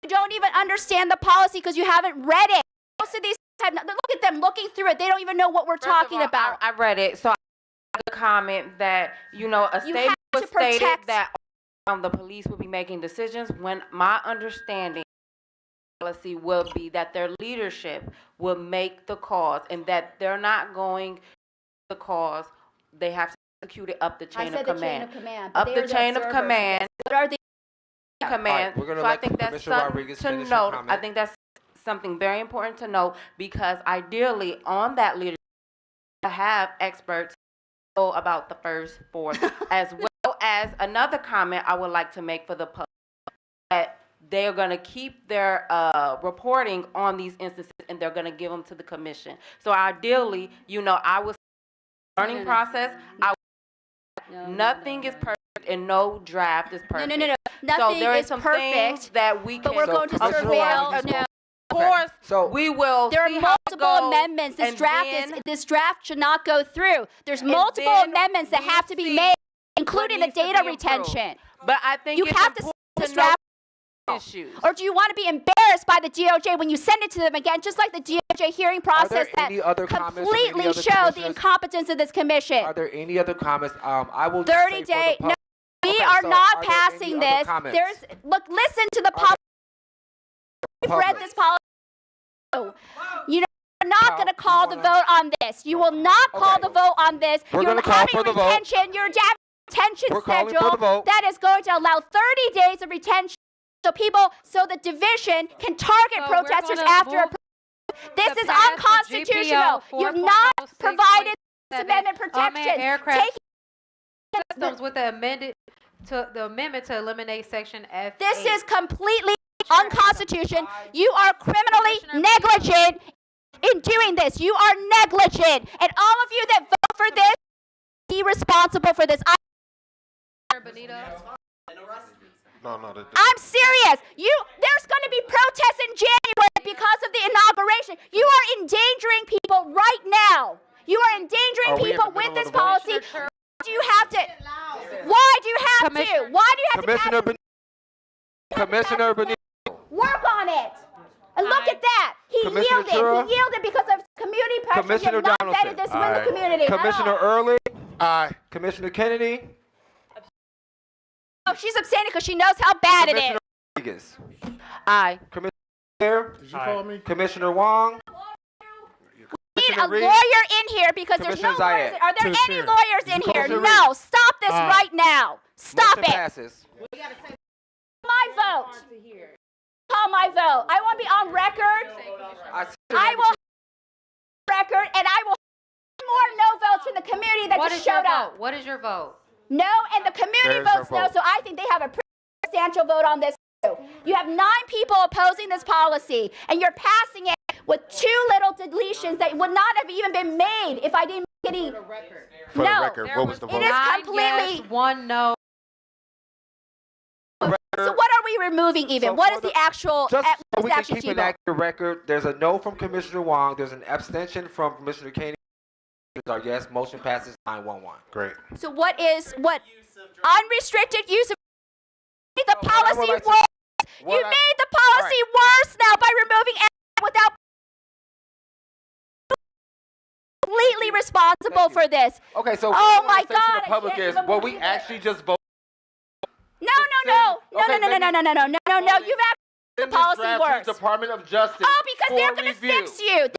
You don't even understand the policy because you haven't read it. Most of these have. Look at them looking through it. They don't even know what we're First of talking all, about. I read it, so I have a comment that, a You statement have was to stated protect- that the police will be making decisions when my understanding policy will be that their leadership will make the calls and that they're not going the calls. They have to execute it up the I chain said of the command. chain of command. but Up they the are chain of observers. command. What are the Command. we're gonna So I let think that's Commissioner something Rodriguez to finish her note. I comment. think that's something very important to note because ideally on that leadership to have experts know about the first, fourth, as well as another comment I would like to make for the public that they are going to keep their reporting on these instances and they're going to give them to the commission. So ideally, I was learning process. Nothing is perfect and no draft is perfect. No. So Nothing there is some perfect. things that we But can. we're going to Commissioner surveil. Rodriguez No. Of course, So we will. There are see how it multiple goes, amendments. and then- This draft should not go through. There's multiple then amendments that we have to be see made, including the needs to data be improved. retention. But I think You it's have to important this to know draft. issues. Or do you want to be embarrassed by the DOJ when you send it to them again, just like the DOJ hearing process that any other comments from any completely other showed the commissioners? incompetence of this commission? are there any other comments? I will just 30 say for day. the No, we Okay, are so not are there any passing other this. comments? Listen to the public. We've read public. this policy. You know, we're not Cal, going to call you the wanna- vote on this. You will not call Okay. the vote on this. We're You're gonna call having for the vote. retention. You're having a retention We're calling for schedule the vote. that is going to allow 30 days of retention so the division can target protesters after a this is unconstitutional. You've not provided this amendment protection. Aircraft systems with the amendment to eliminate section F. This is completely unconstitutional. You are criminally negligent in doing this. You are negligent. And all of you that vote for this, be responsible for this. I'm serious. There's going to be protests in January because of the inauguration. You are endangering people right now. You are endangering Are we in people the with middle this of the vote? policy. Do you have to? Why do you have to? Why do you have Commissioner to Commissioner Benito. work on it? And look at that. He Commissioner yielded. Chura. He yielded because of community pressure. Commissioner you have not Donaldson. vetted this with the community at Commissioner all. Early. Aye. Commissioner Kennedy. Oh, she's abstaining because she knows how bad it is. Rodriguez. Aye. Commissioner Blair. Did you call me? Commissioner Wong. We need a Commissioner Reed. lawyer in here because there's no Commissioner lawyers. Zayed. Are there To the any chair. lawyers in here? Commissioner No. Reed. Stop this right now. Stop Motion it. passes. My vote. Call my vote. I want to be on record. I will record and I will more no votes from the community that What just is your showed up. vote? What is your vote? No, and the community There's your votes no, vote. so I think they have a pretty substantial vote on this too. You have 9 people opposing this policy, and you're passing it with 2 little deletions that would not have even been made if I didn't make any. For no, the record, what was the it vote? is 9 completely. yes, 1 no. So what are we removing even? So What for is the the- actual? Just what so is we the can actual keep T an vote? accurate record, there's a no from Commissioner Wong, there's an abstention from Commissioner Kennedy. Our yes, motion passes 9-1-1. Great. So what unrestricted use of the policy would like to- worse? You what I- made the policy worse now by removing without completely completely responsible for this. Okay, so Oh what my I say to God, the I public can't is, even what we believe actually just voted. No, no, no, no, Okay, no, no, no, no, no, no, no, no, no. You've actually the Send this policy draft to works. the Department of Justice Oh, because for they're going to review. fix you. They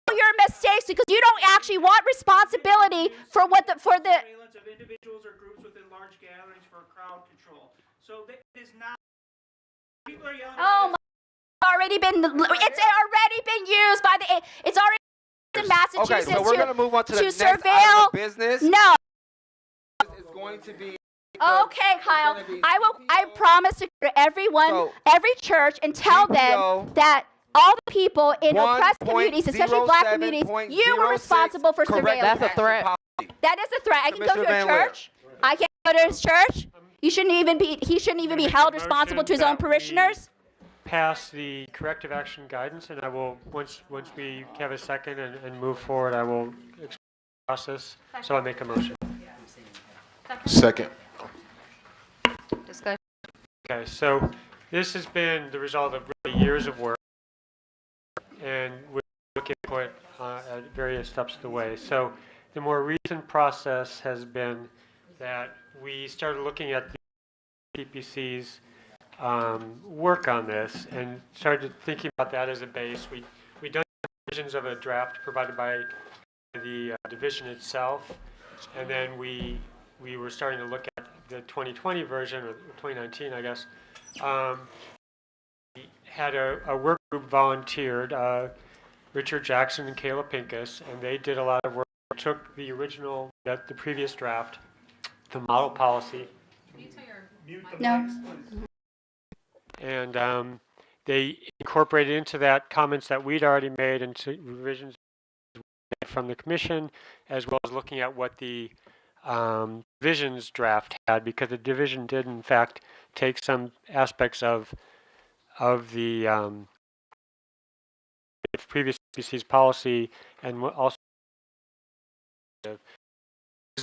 know your mistakes because you don't actually want responsibility for what the Surveillance of individuals or groups within large gatherings for crowd control. So it is not. People are yelling. Oh my! It's already been used by the. It's already in Massachusetts Okay, so we're going to move on to the next item surveil. of business. No. It's going to be. Okay, Kyle. I promise to go to everyone, every church, and tell them that all the people in oppressed communities, especially black communities, you were responsible for surveillance. That's a threat. That is a threat. I can go to a Commissioner Van Leer. church. I can't go to his church. He shouldn't even be held responsible to his own parishioners. Pass the corrective action guidance, and I will, once we have a second and move forward, I will explain the process. So I'll make a motion. Second. Discussion. Okay, so this has been the result of really years of work and with input at various steps of the way. So the more recent process has been that we started looking at the PPC's work on this and started thinking about that as a base. We done versions of a draft provided by the division itself, and then we were starting to look at the 2020 version, or 2019, I guess. We had a work group volunteered, Richard Jackson and Kayla Pincus, and they did a lot of work. Took the original, the previous draft, the model policy. No. And they incorporated into that comments that we'd already made and revisions from the commission, as well as looking at what the division's draft had, because the division did in fact take some aspects of the previous PC's policy and also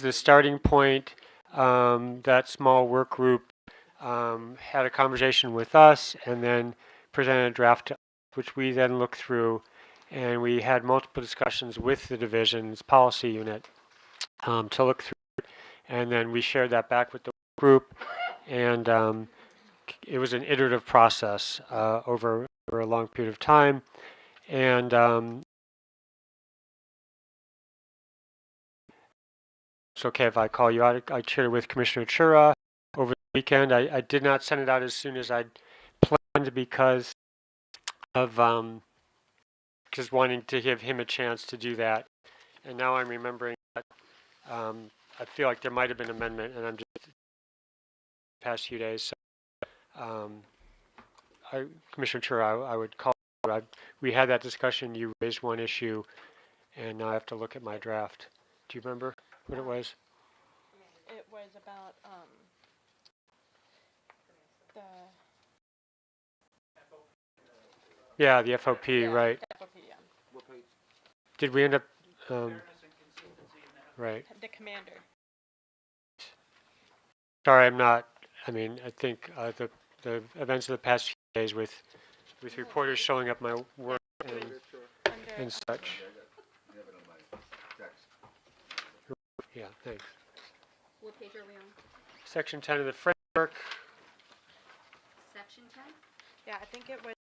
the starting point. That small work group had a conversation with us and then presented a draft to us, which we then looked through, and we had multiple discussions with the division's policy unit to look through, and then we shared that back with the group, and it was an iterative process over a long period of time, and it's okay if I call you out. I shared it with Commissioner Chura over the weekend. I did not send it out as soon as I'd planned because of just wanting to give him a chance to do that. And now I'm remembering that I feel like there might have been an amendment, and I'm just the past few days. So, Commissioner Chura, I would call. We had that discussion. You raised one issue, and now I have to look at my draft. Do you remember what it was? It was about, the Yeah, the FOP, right. FOP, yeah. Did we end up, right. The commander. Sorry, I think the events of the past few days with reporters showing up my work and such. Yeah, thanks. What page are we on? Section 10 of the framework. Section 10? Yeah, I think it was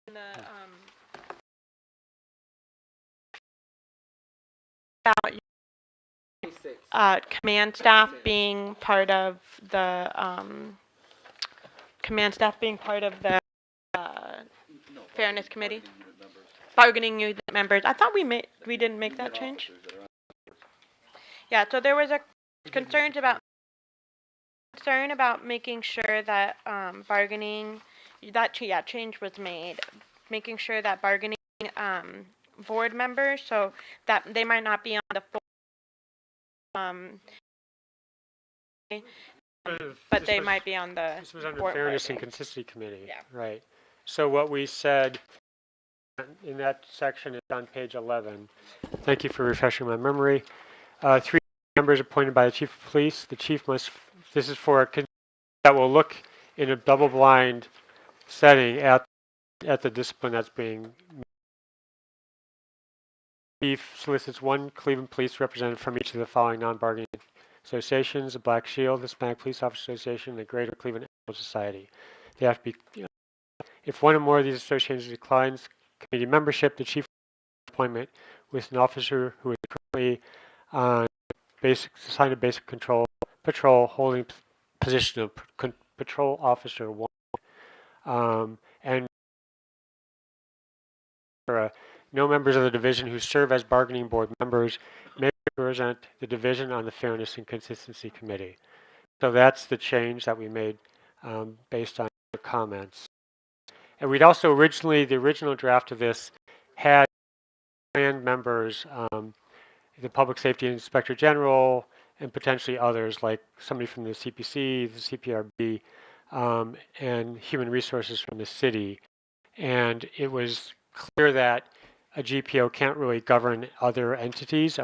in the, about command staff being part of the, fairness committee. Bargaining unit members. I thought we didn't make that change. Yeah, so there was a concern about making sure that bargaining, change was made, making sure that bargaining board members, so that they might not be on the full, but they might be on the. This was under board Fairness and bargaining. Consistency Committee. Yeah. Right. So what we said in that section is on page 11. Thank you for refreshing my memory. 3 members appointed by the chief of police. The chief must, this is for that will look in a double-blind setting at the discipline that's being chief solicits one Cleveland police representative from each of the following non-bargaining associations: the Black Shield, the Hispanic Police Officers Association, and the Greater Cleveland Animal Society. They have to be, if one or more of these associations declines committee membership, the chief appointment with an officer who is currently on assigned to basic patrol holding position of patrol officer 1. And no members of the division who serve as bargaining board members may represent the division on the Fairness and Consistency Committee. So that's the change that we made based on the comments. And we'd also the original draft of this had planned members, the Public Safety Inspector General, and potentially others like somebody from the CPC, the CPRB, and Human Resources from the city. And it was clear that a GPO can't really govern other entities,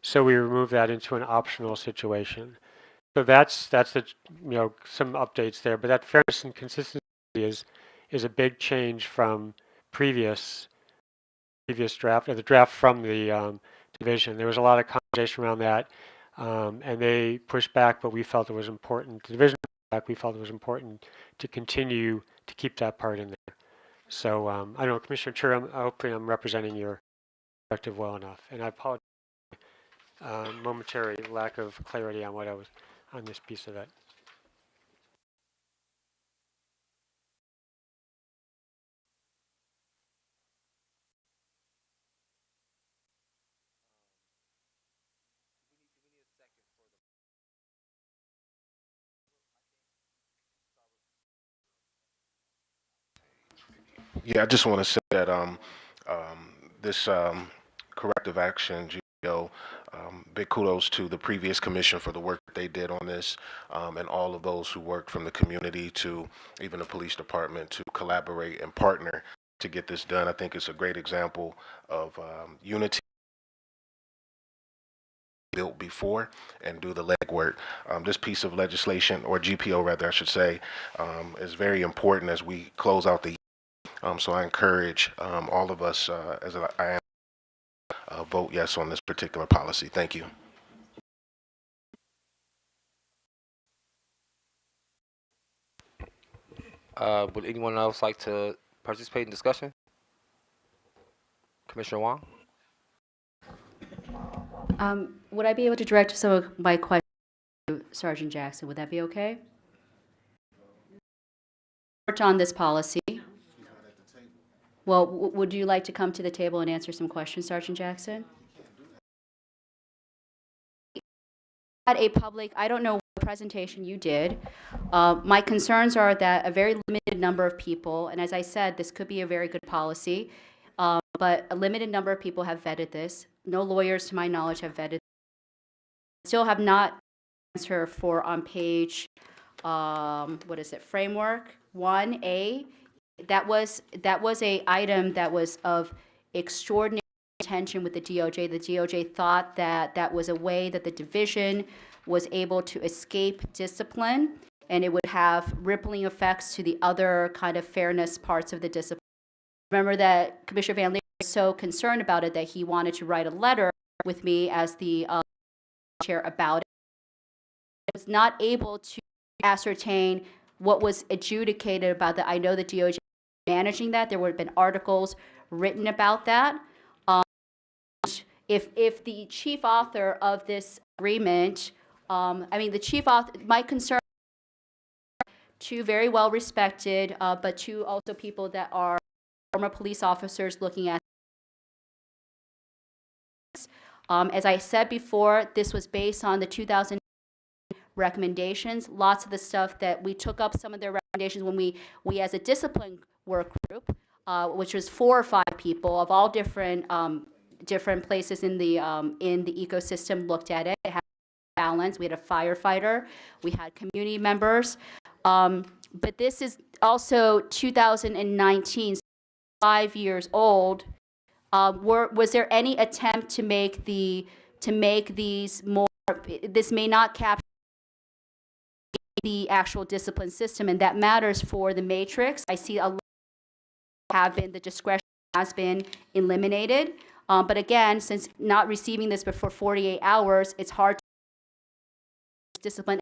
so we removed that into an optional situation. So that's the some updates there, but that fairness and consistency is a big change from previous draft, or the draft from the division. There was a lot of conversation around that, and they pushed back, but we felt it was important. The division pushed back, we felt it was important to continue to keep that part in there. So I don't know, Commissioner Tur, hopefully I'm representing your perspective well enough, and I apologize for momentary lack of clarity on what I was on this piece of it. Yeah, I just want to say that this corrective action, GPO, big kudos to the previous commission for the work that they did on this, and all of those who worked from the community to even the police department to collaborate and partner to get this done. I think it's a great example of unity built before and do the legwork. This piece of legislation, or GPO rather I should say, is very important as we close out the year. So I encourage all of us, as I am, vote yes on this particular policy. Thank you. Would anyone else like to participate in discussion? Commissioner Wong? Would I be able to direct some of my questions to Sergeant Jackson? Would that be okay? On this policy. Well, would you like to come to the table and answer some questions, Sergeant Jackson? At a public, I don't know what presentation you did. My concerns are that a very limited number of people, and as I said, this could be a very good policy, but a limited number of people have vetted this. No lawyers, to my knowledge, have vetted. Still have not answered for on page, what is it, framework 1A. That was a item that was of extraordinary tension with the DOJ. The DOJ thought that that was a way that the division was able to escape discipline, and it would have rippling effects to the other kind of fairness parts of the discipline. Remember that Commissioner Van Leer was so concerned about it that he wanted to write a letter with me as the chair about it. I was not able to ascertain what was adjudicated about that. I know the DOJ managing that. There would have been articles written about that. If the chief author of this agreement, the chief author, my concern, two very well respected, but two also people that are former police officers looking at. As I said before, this was based on the 2000 recommendations. Lots of the stuff that we took up, some of their recommendations when we as a discipline work group, which was 4 or 5 people of all different places in the ecosystem, looked at it. It had balance. We had a firefighter, we had community members, but this is also 2019, 5 years old. Was there any attempt to make these more? This may not capture the actual discipline system, and that matters for the matrix. I see a lot have been, the discretion has been eliminated. But again, since not receiving this before 48 hours, it's hard to discipline.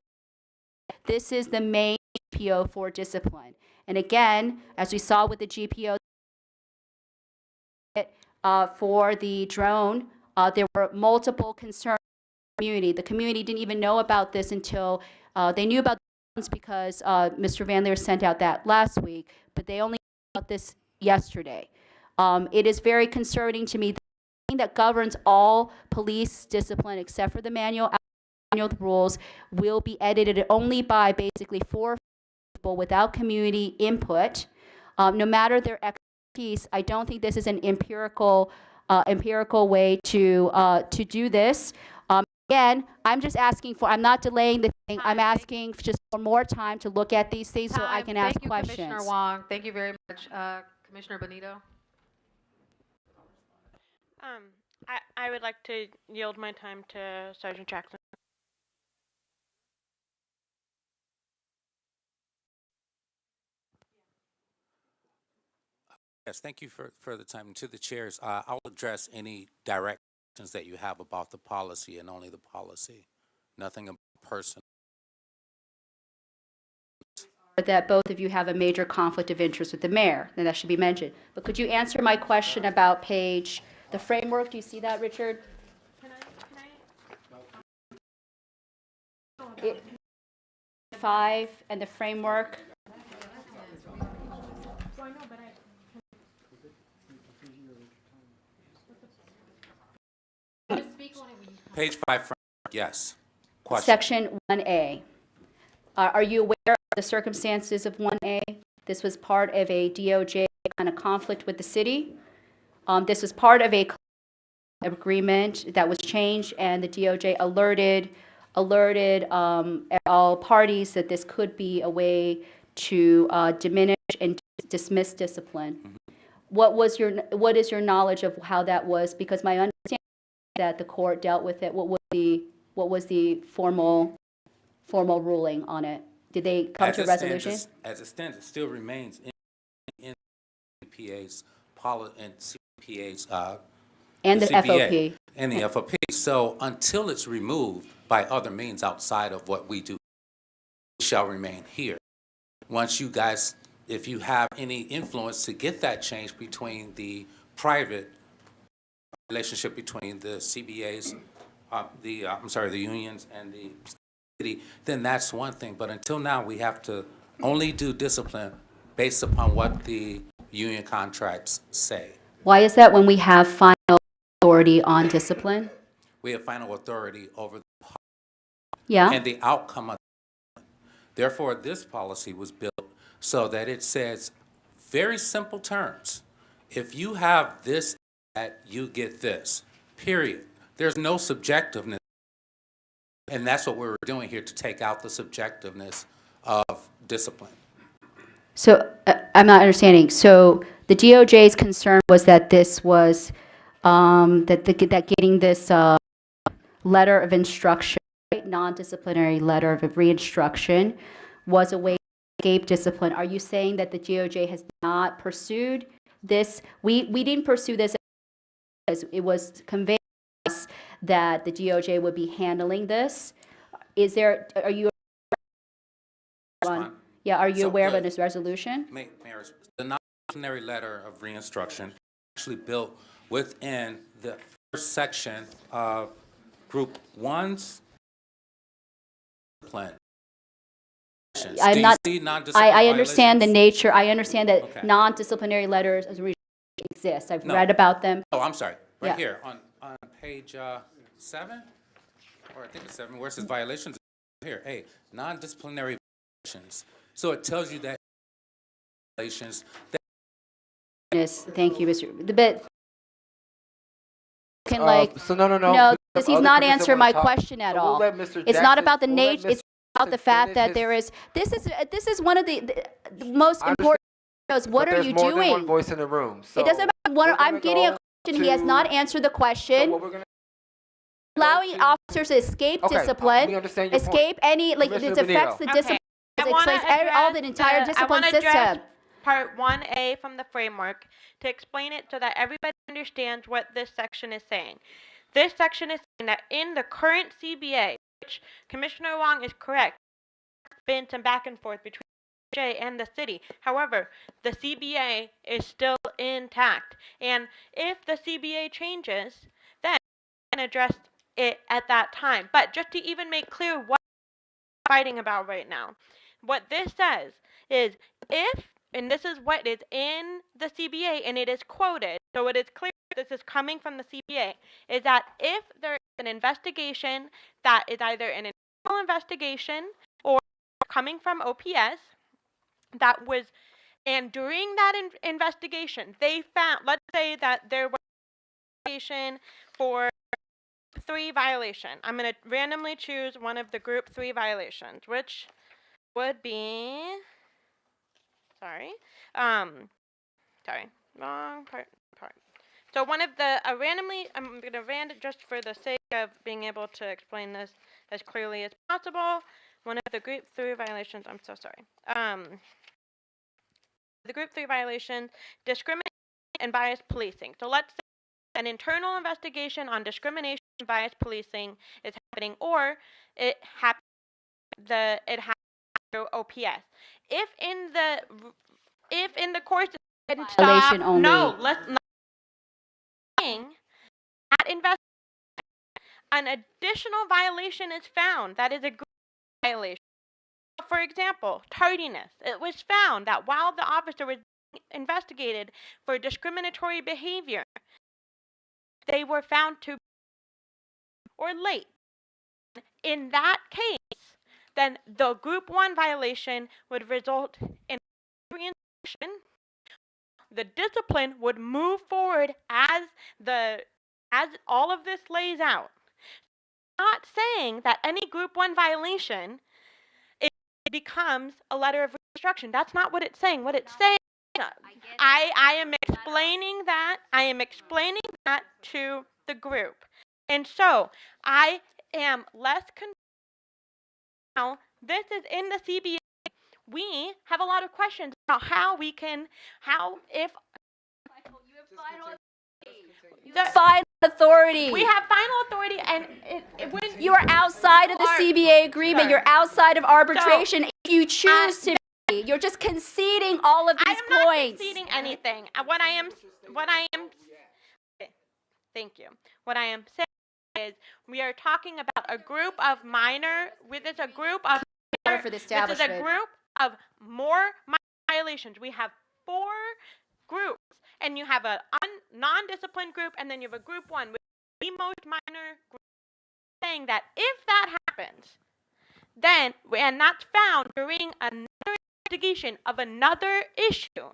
This is the main GPO for discipline. And again, as we saw with the GPO for the drone, there were multiple concerns in the community. The community didn't even know about this until they knew about this because Mr. Van Leer sent out that last week, but they only knew about this yesterday. It is very concerning to me that governs all police discipline except for the manual rules will be edited only by basically 4 people without community input. No matter their expertise, I don't think this is an empirical way to do this. Again, I'm just asking for, I'm not delaying the thing, I'm asking just for more time to look at these things so I can ask Thank you, questions. Commissioner Wong. Thank you very much. Commissioner Benito? I would like to yield my time to Sergeant Jackson. Yes, thank you for the time. To the chairs, I'll address any directions that you have about the policy and only the policy, nothing about person. That both of you have a major conflict of interest with the mayor, and that should be mentioned. But could you answer my question about the framework? Do you see that, Richard? It, 5 and the framework. Page 5, yes. Question. Section 1A. Are you aware of the circumstances of 1A? This was part of a DOJ kind of conflict with the city. This was part of a agreement that was changed, and the DOJ alerted all parties that this could be a way to diminish and dismiss discipline. Mm-hmm. What is your knowledge of how that was? Because my understanding is that the court dealt with it. What was the formal ruling on it? Did they come to a resolution? As it stands, it still remains in CPA's and CPA's and the CPA FOP. And the FOP. So until it's removed by other means outside of what we do, it shall remain here. Once you guys, if you have any influence to get that change between the private relationship between the CBAs, the unions and the city, then that's one thing. But until now, we have to only do discipline based upon what the union contracts say. Why is that when we have final authority on discipline? We have final authority over the Yeah. and the outcome of it. Therefore, this policy was built so that it says very simple terms. If you have this, you get this, period. There's no subjectiveness. And that's what we were doing here, to take out the subjectiveness of discipline. So I'm not understanding. So the DOJ's concern was that this was that getting this letter of instruction, non-disciplinary letter of reinstruction, was a way to escape discipline. Are you saying that the DOJ has not pursued this? We didn't pursue this because it was conveyed to us that the DOJ would be handling this. Are you aware of this resolution? Mayor, the non-disciplinary letter of reinstruction actually built within the first section of Group 1's plan. I understand the nature. I understand that non-disciplinary letters exist. I've read about them. Oh, I'm sorry. Right here on page 7, or I think it's 7, where it says violations. Here, hey, non-disciplinary violations. So it tells you that violations. Yes, thank you, Mr. No, because he's not answering my question at all. It's not about the nature. It's about the fact that there is. This is one of the most important. What are you doing? There's more than one voice in the room. So it doesn't matter. I'm getting a question. He has not answered the question. Allowing officers to escape discipline, escape any, like, it affects the discipline, explains all the entire discipline system. part 1A from the framework to explain it so that everybody understands what this section is saying. This section is saying that in the current CBA, which Commissioner Wong is correct, there's been some back and forth between J and the city. However, the CBA is still intact. And if the CBA changes, then we can address it at that time. But just to even make clear what we're fighting about right now, what this says is if, and this is what is in the CBA, and it is quoted, so it is clear this is coming from the CBA, is that if there is an investigation that is either an internal investigation or coming from OPS, that was, and during that investigation, they found, let's say that there was an investigation for 3 violation. I'm going to randomly choose one of the group 3 violations, which would be, sorry, wrong part. So one of the, randomly, I'm going to random, just for the sake of being able to explain this as clearly as possible, one of the group 3 violations, I'm so sorry. The group 3 violation, discrimination and biased policing. So let's say an internal investigation on discrimination and biased policing is happening, or it happens through OPS. If in the course of Violation only. no, let's not at investigation, an additional violation is found that is a group violation. For example, tardiness. It was found that while the officer was being investigated for discriminatory behavior, they were found to be or late. In that case, then the group 1 violation would result in reinstatement. The discipline would move forward as all of this lays out. Not saying that any group 1 violation becomes a letter of instruction. That's not what it's saying. What it's saying, I am explaining that. I am explaining that to the group, and so I am less concerned now. This is in the CBA. We have a lot of questions about if Final authority. we have final authority, and when You are outside of the CBA agreement. You're outside of arbitration. If you choose to be, you're just conceding all of these I am not points. conceding anything. Thank you. What I am saying is we are talking about a group of minor. This is a group of For the establishment. This is a group of more minor violations. We have 4 groups, and you have a non-disciplined group, and then you have a group 1, which is the most minor group. Saying that if that happens, then, and that's found during another investigation of another issue,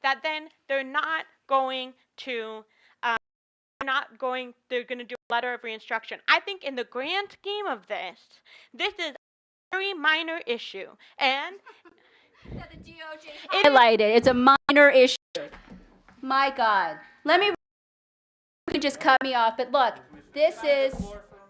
that then they're not going to, they're going to do a letter of reinstruction. I think in the grand scheme of this is a very minor issue, and the DOJ highlighted. It's a minor issue. My God. You can just cut me off, but look, this is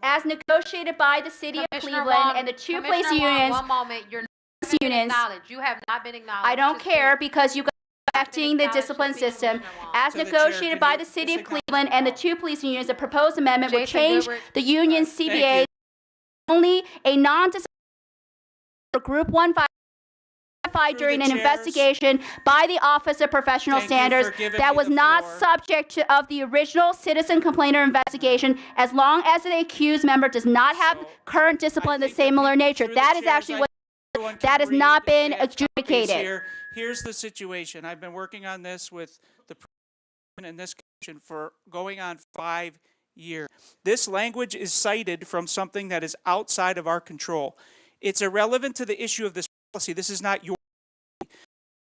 as negotiated by the city of Commissioner Cleveland Wong, and the 2 Commissioner police Wong, unions. One moment, you're not been unions. acknowledged. You have not been acknowledged. I don't Just care please. because you guys are affecting the discipline system. As negotiated by the city of Cleveland and the 2 police unions, the proposed amendment would Jason change Goodrich. the union CBA only a non-disciplinary group 1 during an investigation by the Office of Professional Standards that was not subject of the original citizen complainer investigation as long as the accused member does not have current discipline of the similar nature. That is actually what that has not been adjudicated. Here's the situation. I've been working on this with the president and this commission for going on 5 years. This language is cited from something that is outside of our control. It's irrelevant to the issue of this policy. This is not your.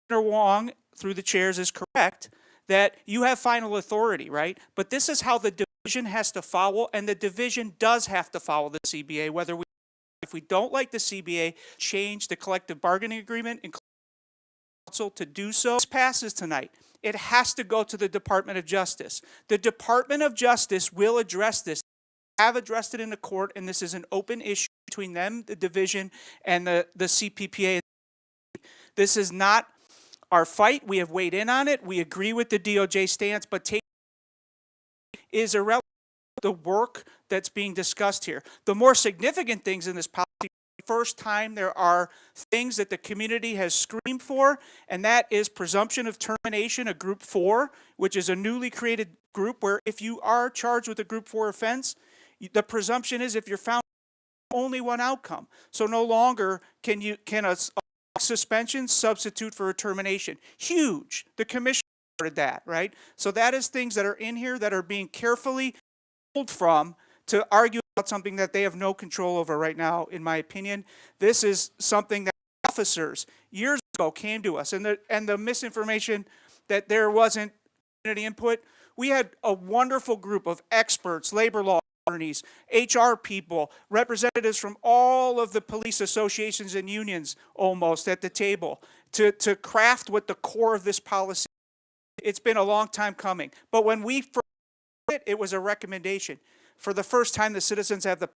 Commissioner Wong, through the chairs, is correct that you have final authority, right? But this is how the division has to follow, and the division does have to follow the CBA. If we don't like the CBA, change the collective bargaining agreement and council to do so. This passes tonight. It has to go to the Department of Justice. The Department of Justice will address this. They have addressed it in the court, and this is an open issue between them, the division, and the CPPA. This is not our fight. We have weighed in on it. We agree with the DOJ stance, but take is irrelevant to the work that's being discussed here. The more significant things in this policy, first time there are things that the community has screamed for, and that is presumption of termination of Group 4, which is a newly created group where if you are charged with a Group 4 offense, the presumption is if you're found, only one outcome. So no longer can a suspension substitute for a termination. Huge. The commission started that, right? So that is things that are in here that are being carefully pulled from to argue about something that they have no control over right now, in my opinion. This is something that officers years ago came to us, and the misinformation that there wasn't community input. We had a wonderful group of experts, labor law attorneys, HR people, representatives from all of the police associations and unions almost at the table to craft what the core of this policy. It's been a long time coming. But when we first did it, it was a recommendation. For the first time, the citizens have the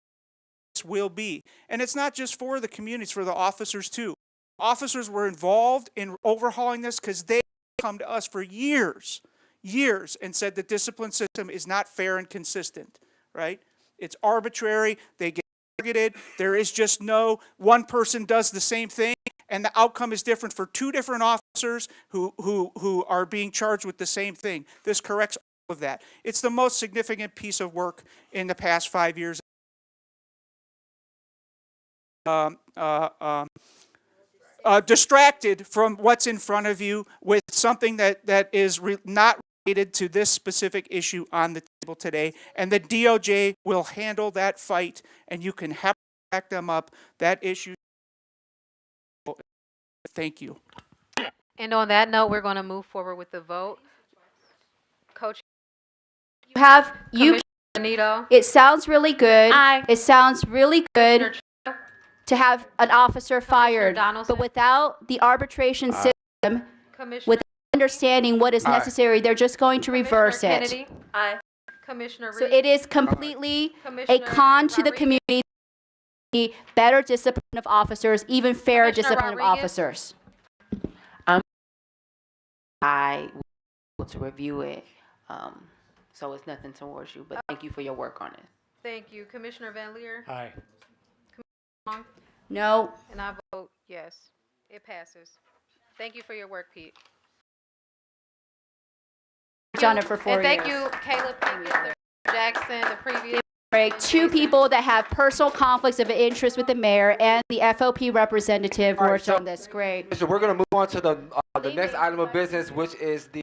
will be. And it's not just for the communities, for the officers too. Officers were involved in overhauling this because they come to us for years, and said the discipline system is not fair and consistent, right? It's arbitrary. They get targeted. There is just no one person does the same thing, and the outcome is different for two different officers who are being charged with the same thing. This corrects all of that. It's the most significant piece of work in the past 5 years. Distracted from what's in front of you with something that is not related to this specific issue on the table today. And the DOJ will handle that fight, and you can have to back them up. That issue. Thank you. And on that note, we're going to move forward with the vote. Coach You Benito. it sounds really good. Aye. It sounds really good Commissioner to have an officer fired, Donaldson. but without the arbitration system, Commissioner, without understanding what is necessary, they're just going to reverse Commissioner it. Kennedy. Aye. Commissioner So Reed. it is completely a Commissioner con to the Rodriguez. community, better discipline of officers, even fair Commissioner discipline of Rodriguez. officers. I was able to review it, so it's nothing towards you, but thank you for your work on it. Thank you. Commissioner Van Leer. Aye. Long. No. And I vote yes. It passes. Thank you for your work, Pete. Done it for 4 And thank years. you, Caleb Pinkett, Jackson, the previous. Right, two people that have personal conflicts of interest with the mayor and the FOP representative worked on this. Great. So we're going to move on to the next item of business, which is the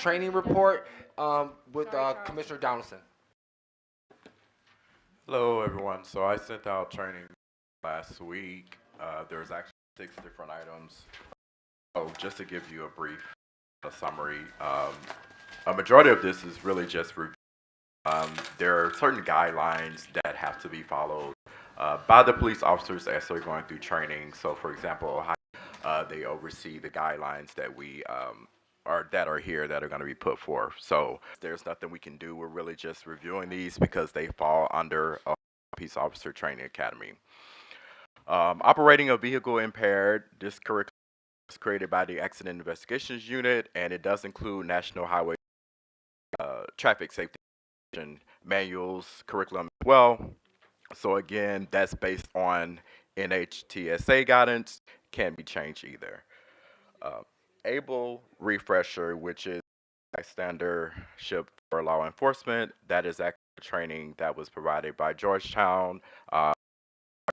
training report with Commissioner Donaldson. Hello, everyone. So I sent out training last week. There's actually 6 different items. Oh, just to give you a brief summary, a majority of this is really just review. There are certain guidelines that have to be followed by the police officers as they're going through training. So, for example, how they oversee the guidelines that we are here that are going to be put forth. So there's nothing we can do. We're really just reviewing these because they fall under a Peace Officer Training Academy. Operating a vehicle impaired, this curriculum was created by the Accident Investigations Unit, and it does include National Highway Traffic Safety manuals, curriculum as well. So again, that's based on NHTSA guidance, can be changed either. ABLE refresher, which is a standardship for law enforcement, that is actually training that was provided by Georgetown. I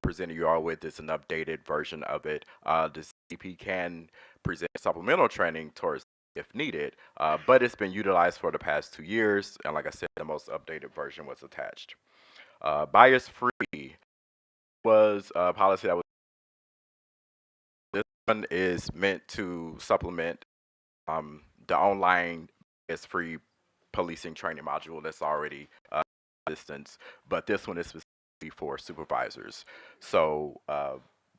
presented you all with this an updated version of it. The CP can present supplemental training towards if needed, but it's been utilized for the past 2 years, and like I said, the most updated version was attached. Bias-free was a policy that was. This one is meant to supplement the online bias-free policing training module that's already existence, but this one is specifically for supervisors. So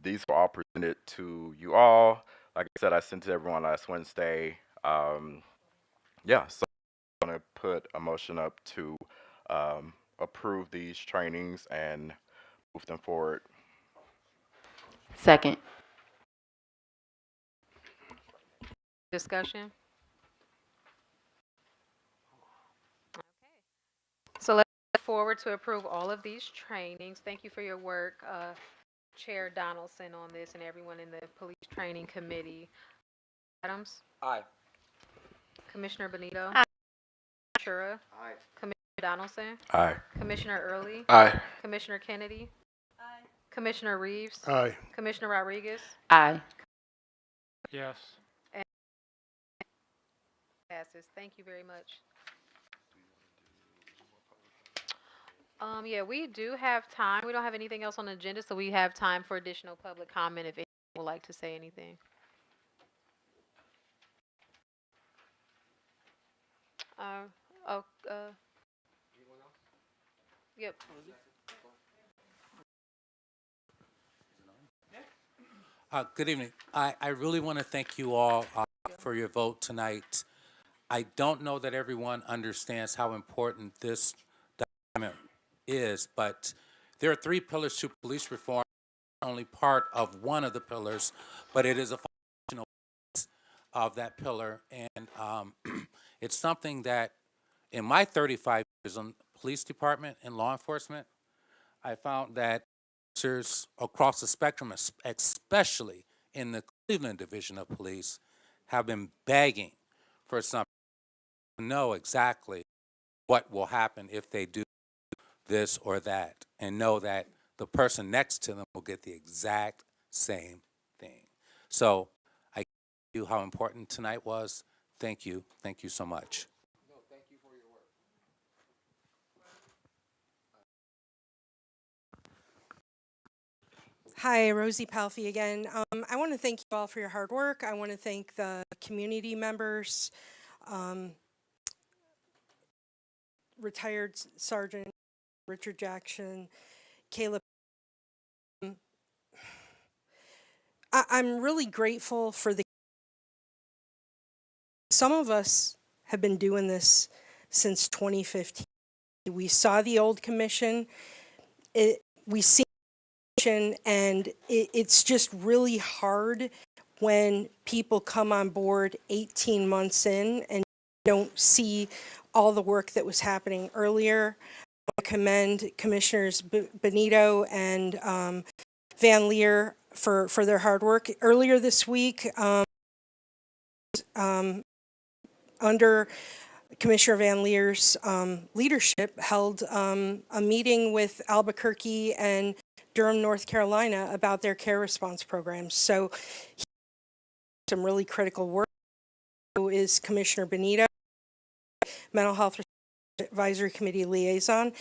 these were all presented to you all. Like I said, I sent to everyone last Wednesday. Yeah, so I'm going to put a motion up to approve these trainings and move them forward. Second. Discussion? So let's look forward to approve all of these trainings. Thank you for your work, Chair Donaldson, on this, and everyone in the Police Training Committee. Adams? Aye. Commissioner Benito? Aye. Shura? Aye. Commissioner Donaldson? Aye. Commissioner Early? Aye. Commissioner Kennedy? Aye. Commissioner Reeves? Aye. Commissioner Rodriguez? Aye. Yes. And passes. Thank you very much. Yeah, we do have time. We don't have anything else on the agenda, so we have time for additional public comment if anyone would like to say anything. Uh, oh, yep. Good evening. I really want to thank you all for your vote tonight. I don't know that everyone understands how important this document is, but there are 3 pillars to police reform, only part of one of the pillars, but it is a functional piece of that pillar. And it's something that in my 35 years in the police department and law enforcement, I found that officers across the spectrum, especially in the Cleveland Division of Police, have been begging for something to know exactly what will happen if they do this or that, and know that the person next to them will get the exact same thing. So I you how important tonight was. Thank you. Thank you so much. No, thank you for your work. Hi, Rosie Palfy again. I want to thank you all for your hard work. I want to thank the community members, retired Sergeant Richard Jackson, Caleb. I'm really grateful for some of us have been doing this since 2015. We saw the old commission. We see and it's just really hard when people come on board 18 months in and don't see all the work that was happening earlier. I commend Commissioners Benito and Van Leer for their hard work. Earlier this week, under Commissioner Van Leer's leadership, held a meeting with Albuquerque and Durham, North Carolina about their care response programs. So some really critical work. Who is Commissioner Benito, Mental Health Advisory Committee liaison.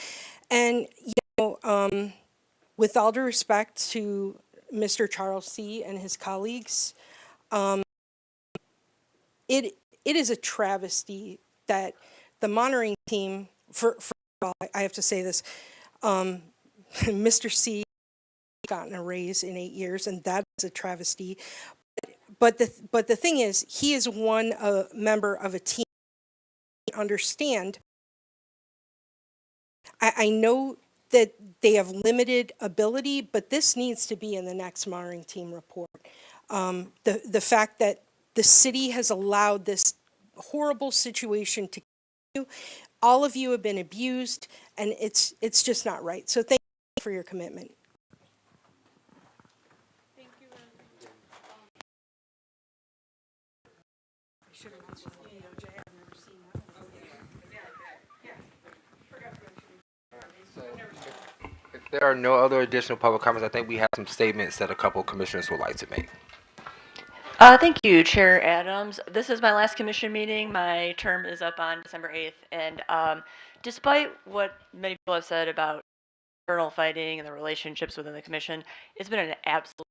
And, you know, with all due respect to Mr. Charles C. and his colleagues, it is a travesty that the monitoring team, first of all, I have to say this, Mr. C gotten a raise in 8 years, and that is a travesty. But the thing is, he is one member of a team. Understand, I know that they have limited ability, but this needs to be in the next monitoring team report. The fact that the city has allowed this horrible situation to continue, all of you have been abused, and it's just not right. So thank you for your commitment. If there are no other additional public comments, I think we have some statements that a couple of commissioners would like to make. Thank you, Chair Adams. This is my last commission meeting. My term is up on December 8th. And despite what many people have said about internal fighting and the relationships within the commission, it's been an absolute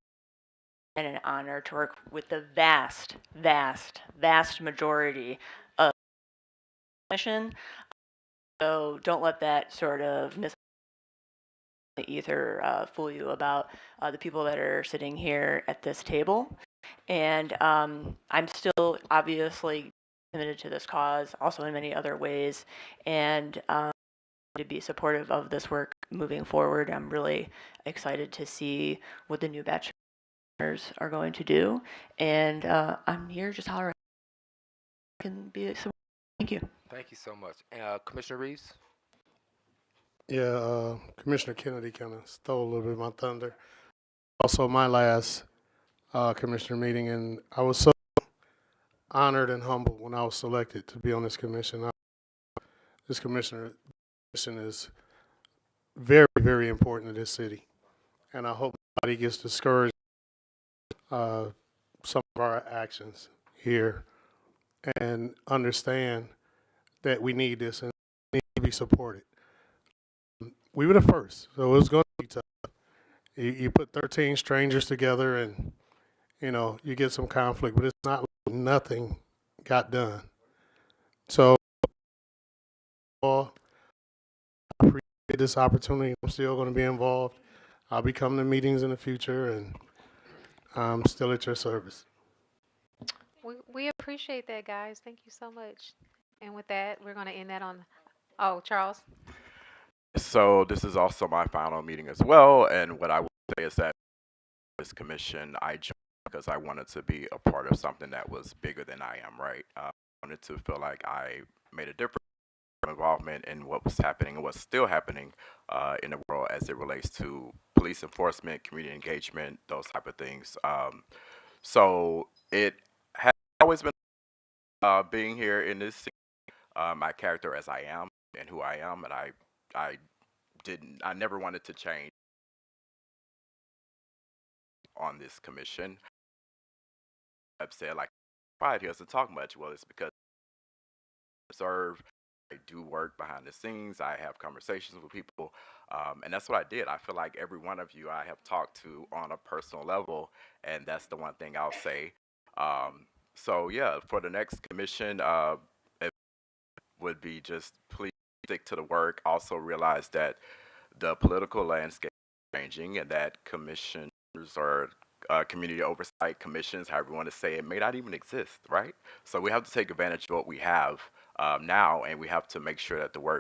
and an honor to work with the vast, vast, vast majority of the commission. So don't let that sort of the ether fool you about the people that are sitting here at this table. And I'm still obviously committed to this cause, also in many other ways, and to be supportive of this work moving forward. I'm really excited to see what the new batch are going to do, and I'm here just holler. can be so. Thank you. Thank you so much. Commissioner Reeves? Yeah, Commissioner Kennedy kind of stole a little bit of my thunder. Also, my last commissioner meeting, and I was so honored and humbled when I was selected to be on this commission. This commission is very, very important to this city, and I hope nobody gets discouraged some of our actions here, and understand that we need this and need to be supported. We were the first, so it was going to be tough. You put 13 strangers together, and you get some conflict, but it's not like nothing got done. So I appreciate this opportunity. I'm still going to be involved. I'll be coming to meetings in the future, and I'm still at your service. We appreciate that, guys. Thank you so much. And with that, we're going to end that on. Oh, Charles. So this is also my final meeting as well, and what I will say is that this commission I joined because I wanted to be a part of something that was bigger than I am. Right, I wanted to feel like I made a difference, involvement in what was happening and what's still happening in the world as it relates to police enforcement, community engagement, those type of things. So it has always been being here in this city, my character as I am and who I am, and I never wanted to change on this commission. I've said like pride he doesn't talk much. Well, it's because I serve. I do work behind the scenes. I have conversations with people, and that's what I did. I feel like every one of you I have talked to on a personal level, and that's the one thing I'll say. So yeah, for the next commission, it would be just please stick to the work. Also realize that the political landscape is changing, and that commissioners or community oversight commissions, however you want to say it, may not even exist, right? So we have to take advantage of what we have now, and we have to make sure that the work